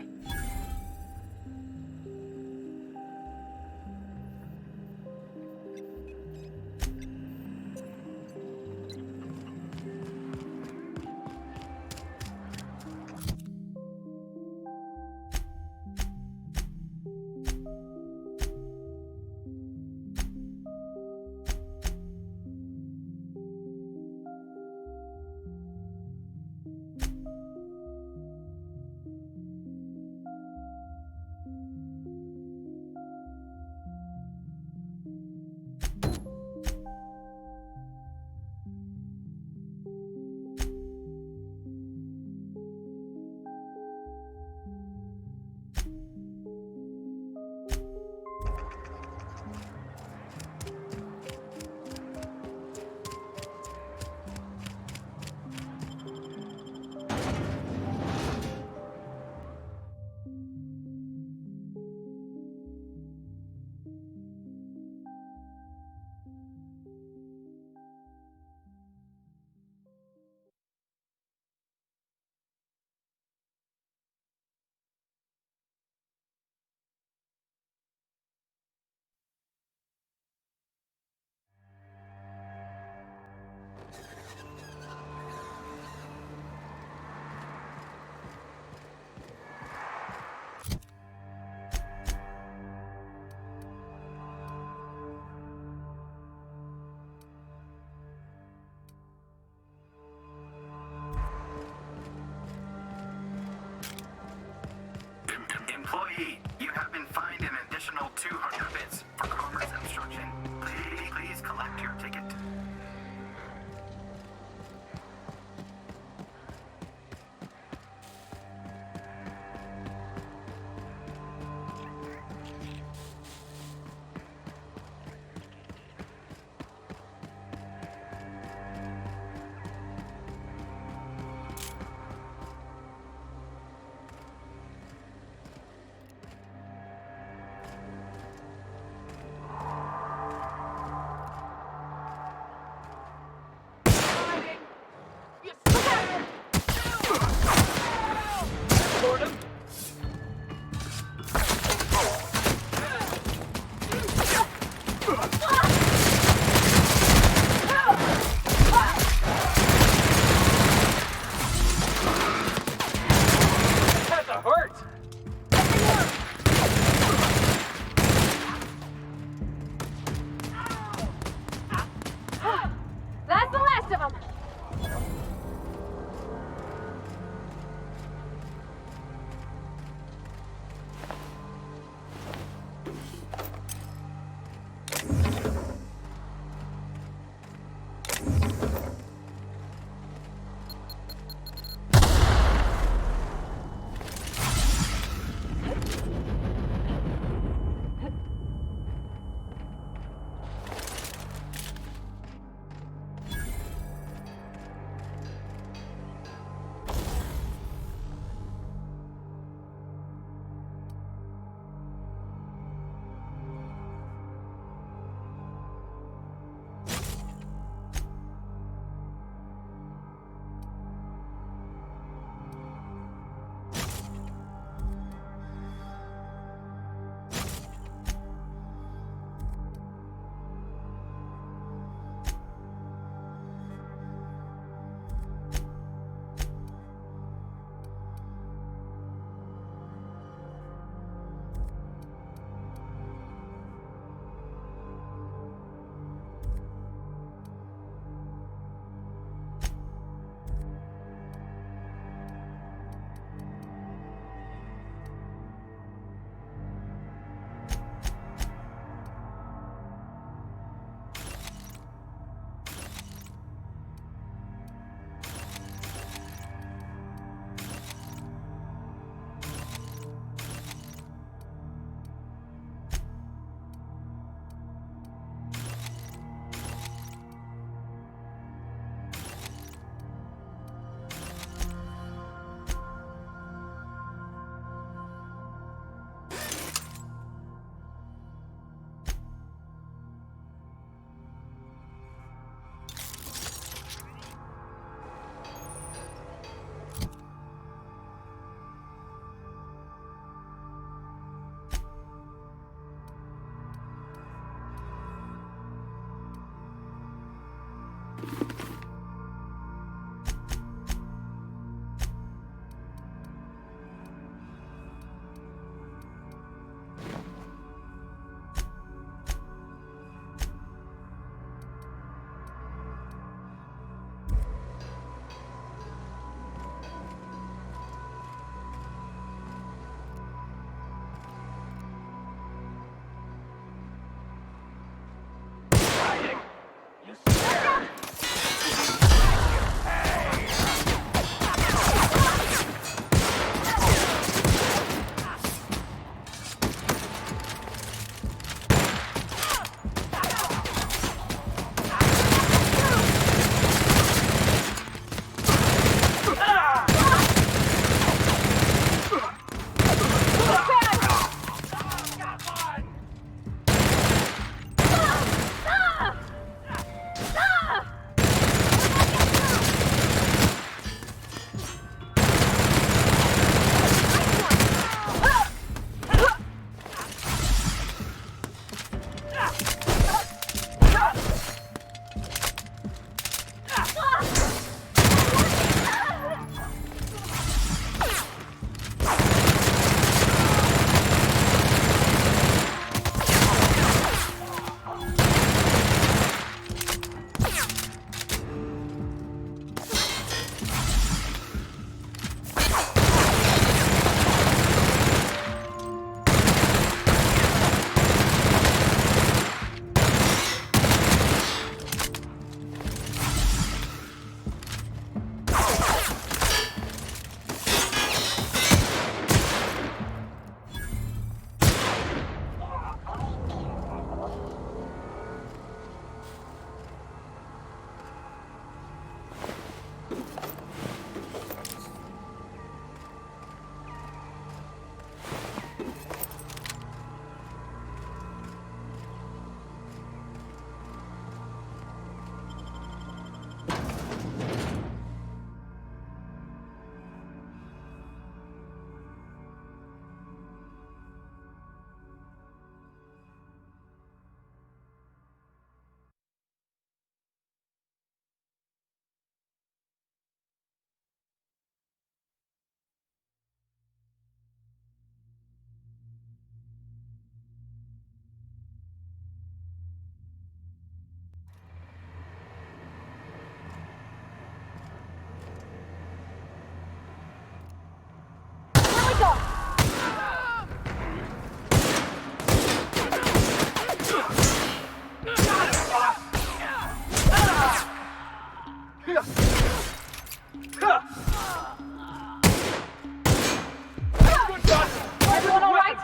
Everyone all right?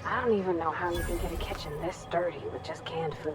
I don't even know how you can get a kitchen this dirty with just canned food.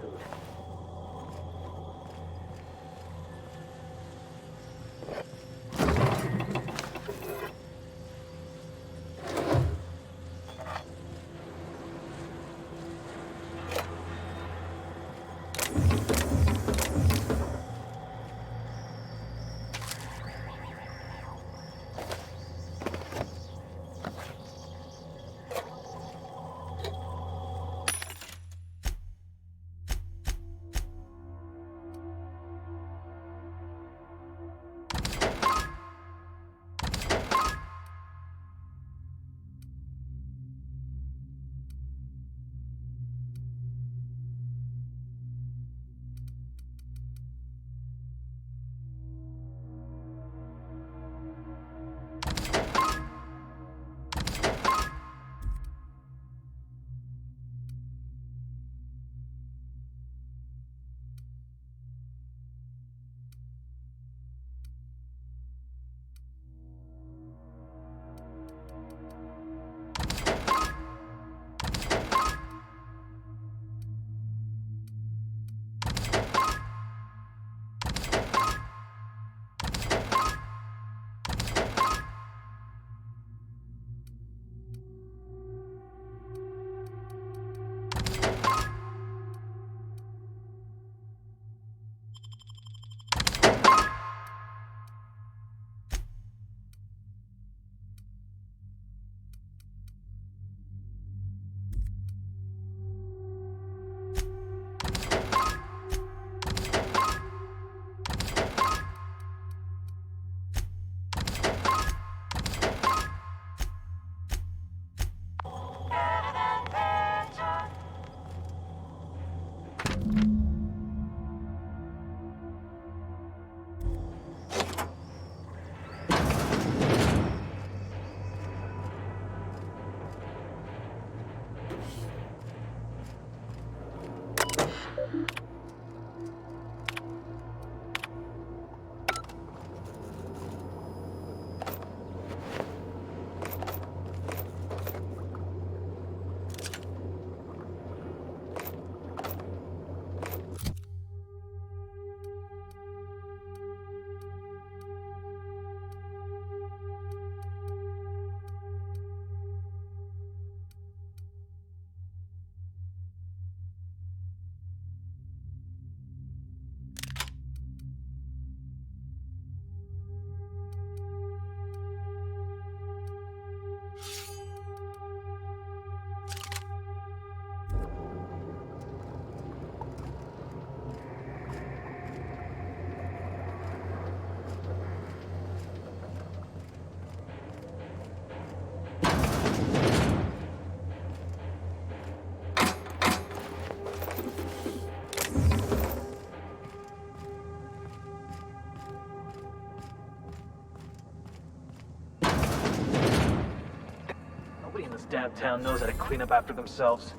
Nobody in this damn town knows how to clean up after themselves.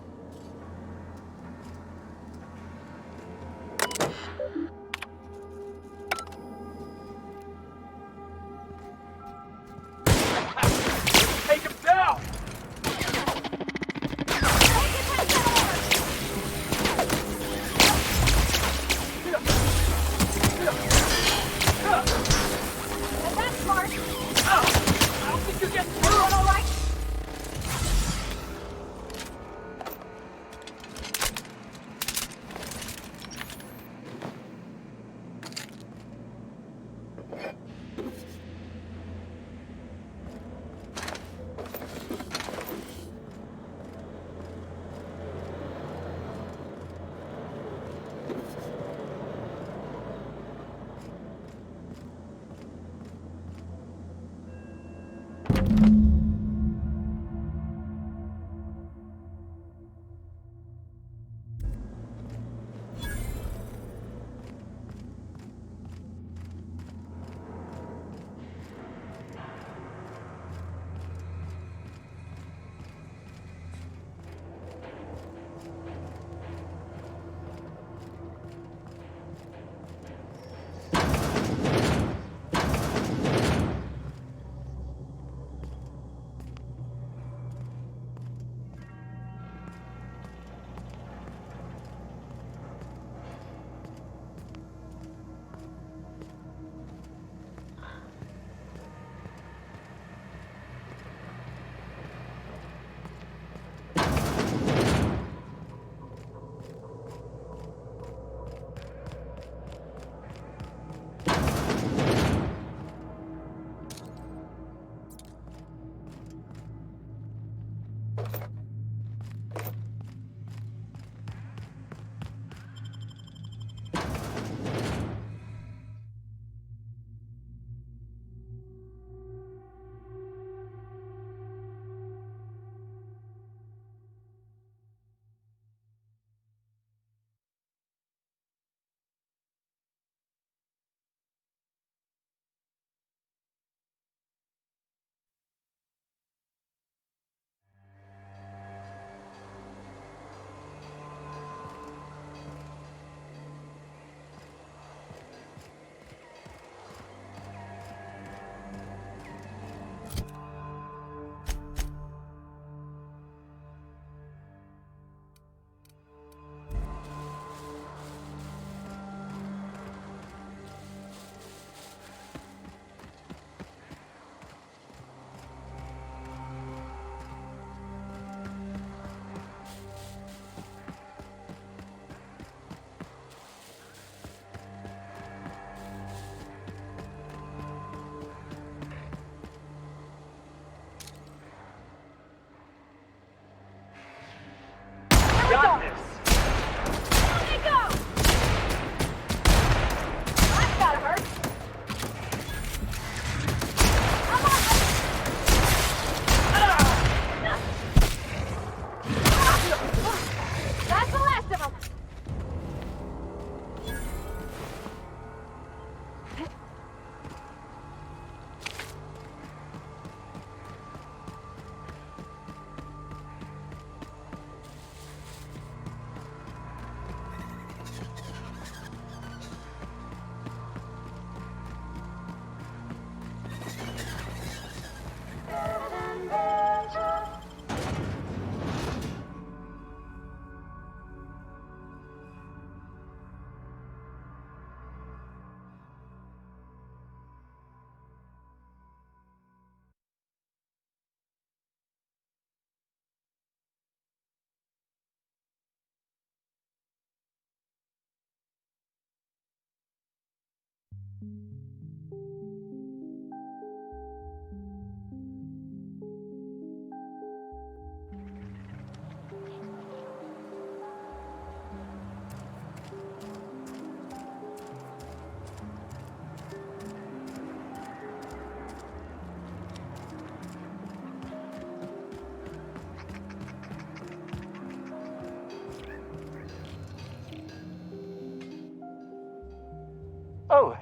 Take him down! That's smart. I don't think you're getting through it all right.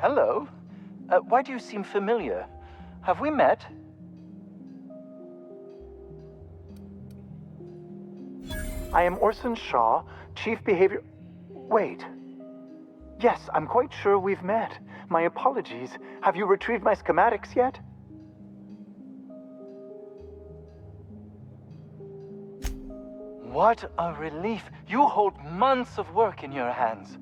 hello. Why do you seem familiar? Have we met? I am Orson Shaw, Chief Behavior... Wait. Yes, I'm quite sure we've met. My apologies. Have you retrieved my schematics yet? What a relief. You hold months of work in your hands.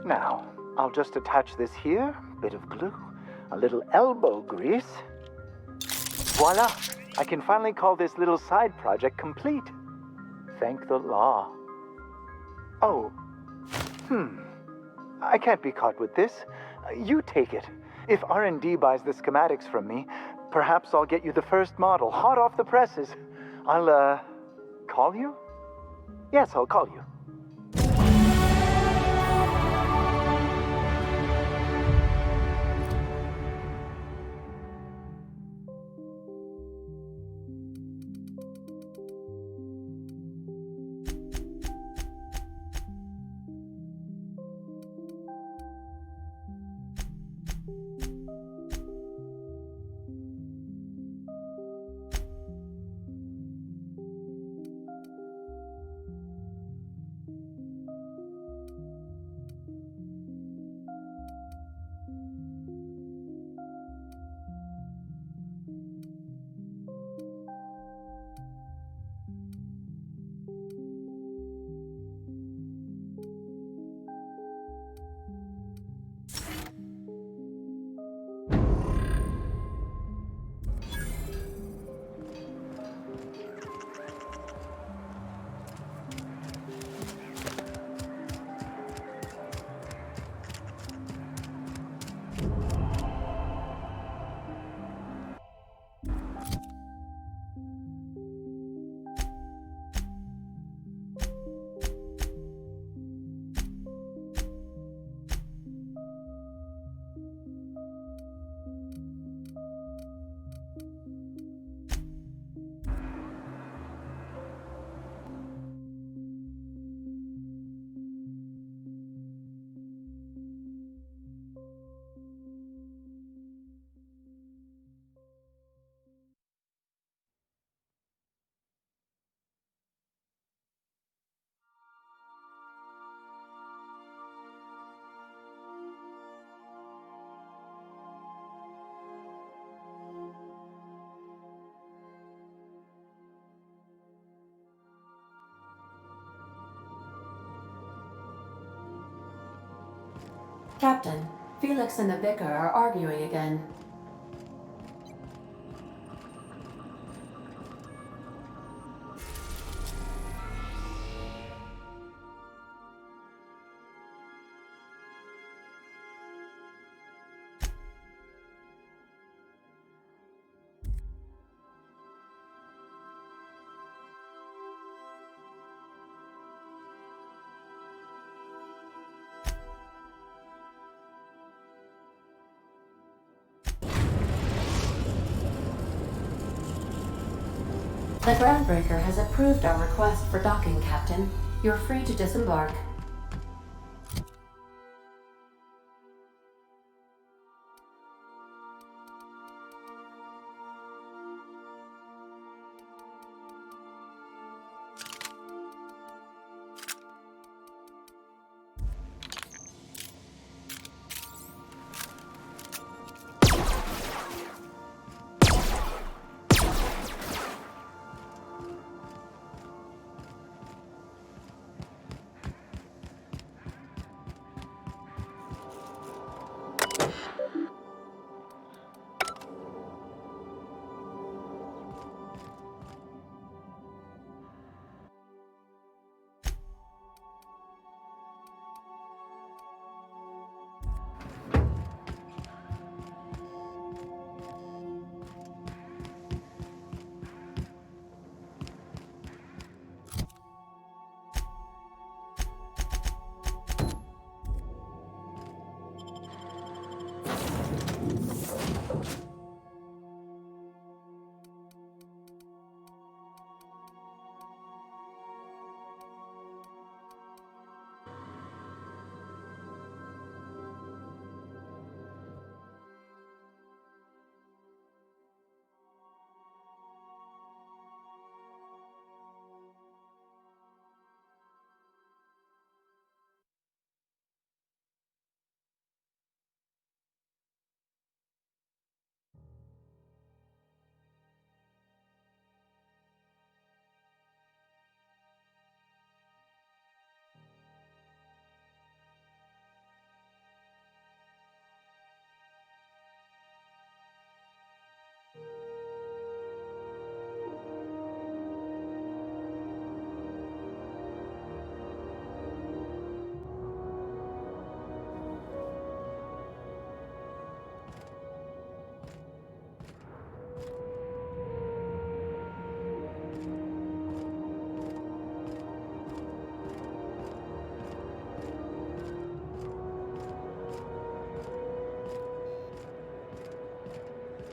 Now, I'll just attach this here, bit of glue, a little elbow grease. Voila! I can finally call this little side project complete. Thank the law. Oh. I can't be caught with this. You take it. If R&D buys the schematics from me, perhaps I'll get you the first model, hot off the presses. I'll, call you? Yes, I'll call you. Captain, Felix and the Vicar are arguing again. The Groundbreaker has approved our request for docking, Captain. You're free to disembark.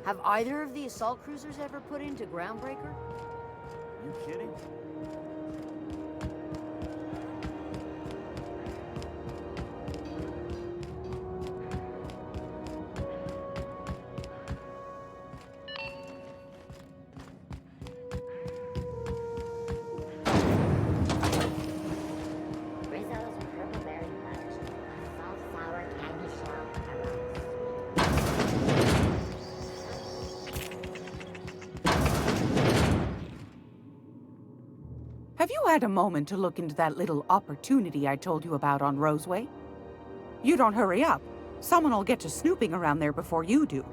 Have either of the assault cruisers ever put into Groundbreaker? You kidding? Have you had a moment to look into that little opportunity I told you about on Roseway? You don't hurry up. Someone will get to snooping around there before you do.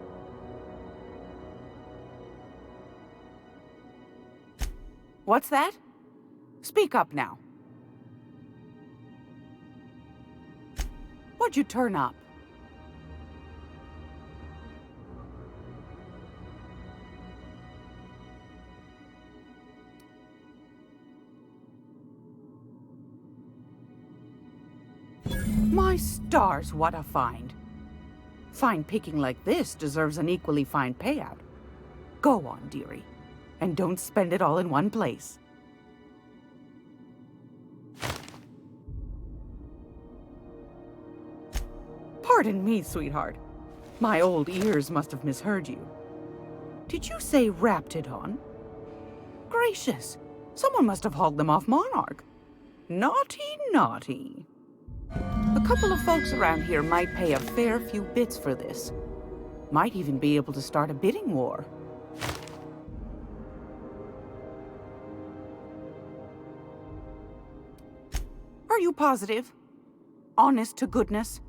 What's that? Speak up now. What'd you turn up? My stars, what a find. Fine picking like this deserves an equally fine payout. Go on, dearie, and don't spend it all in one place. Pardon me, sweetheart. My old ears must have misheard you. Did you say Raptidon? Gracious, someone must have hauled them off Monarch. Naughty, naughty. A couple of folks around here might pay a fair few bits for this. Might even be able to start a bidding war. Are you positive? Honest to goodness?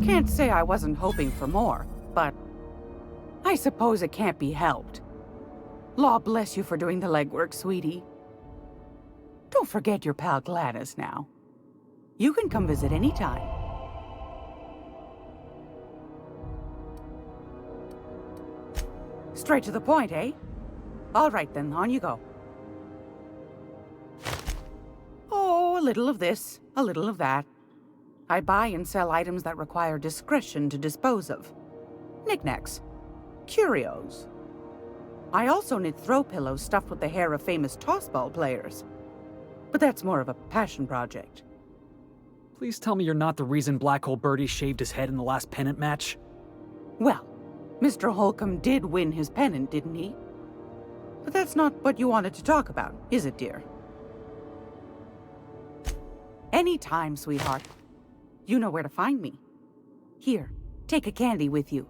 Can't say I wasn't hoping for more, but I suppose it can't be helped. Law bless you for doing the legwork, sweetie. Don't forget your pal Gladys now. You can come visit anytime. Straight to the point, eh? All right then, on you go. Oh, a little of this, a little of that. I buy and sell items that require discretion to dispose of. Knickknacks. Curios. I also knit throw pillows stuffed with the hair of famous tossball players. But that's more of a passion project. Please tell me you're not the reason Black Hole Birdie shaved his head in the last pennant match. Well, Mr. Holcomb did win his pennant, didn't he? But that's not what you wanted to talk about, is it, dear? Anytime, sweetheart. You know where to find me. Here, take a candy with you.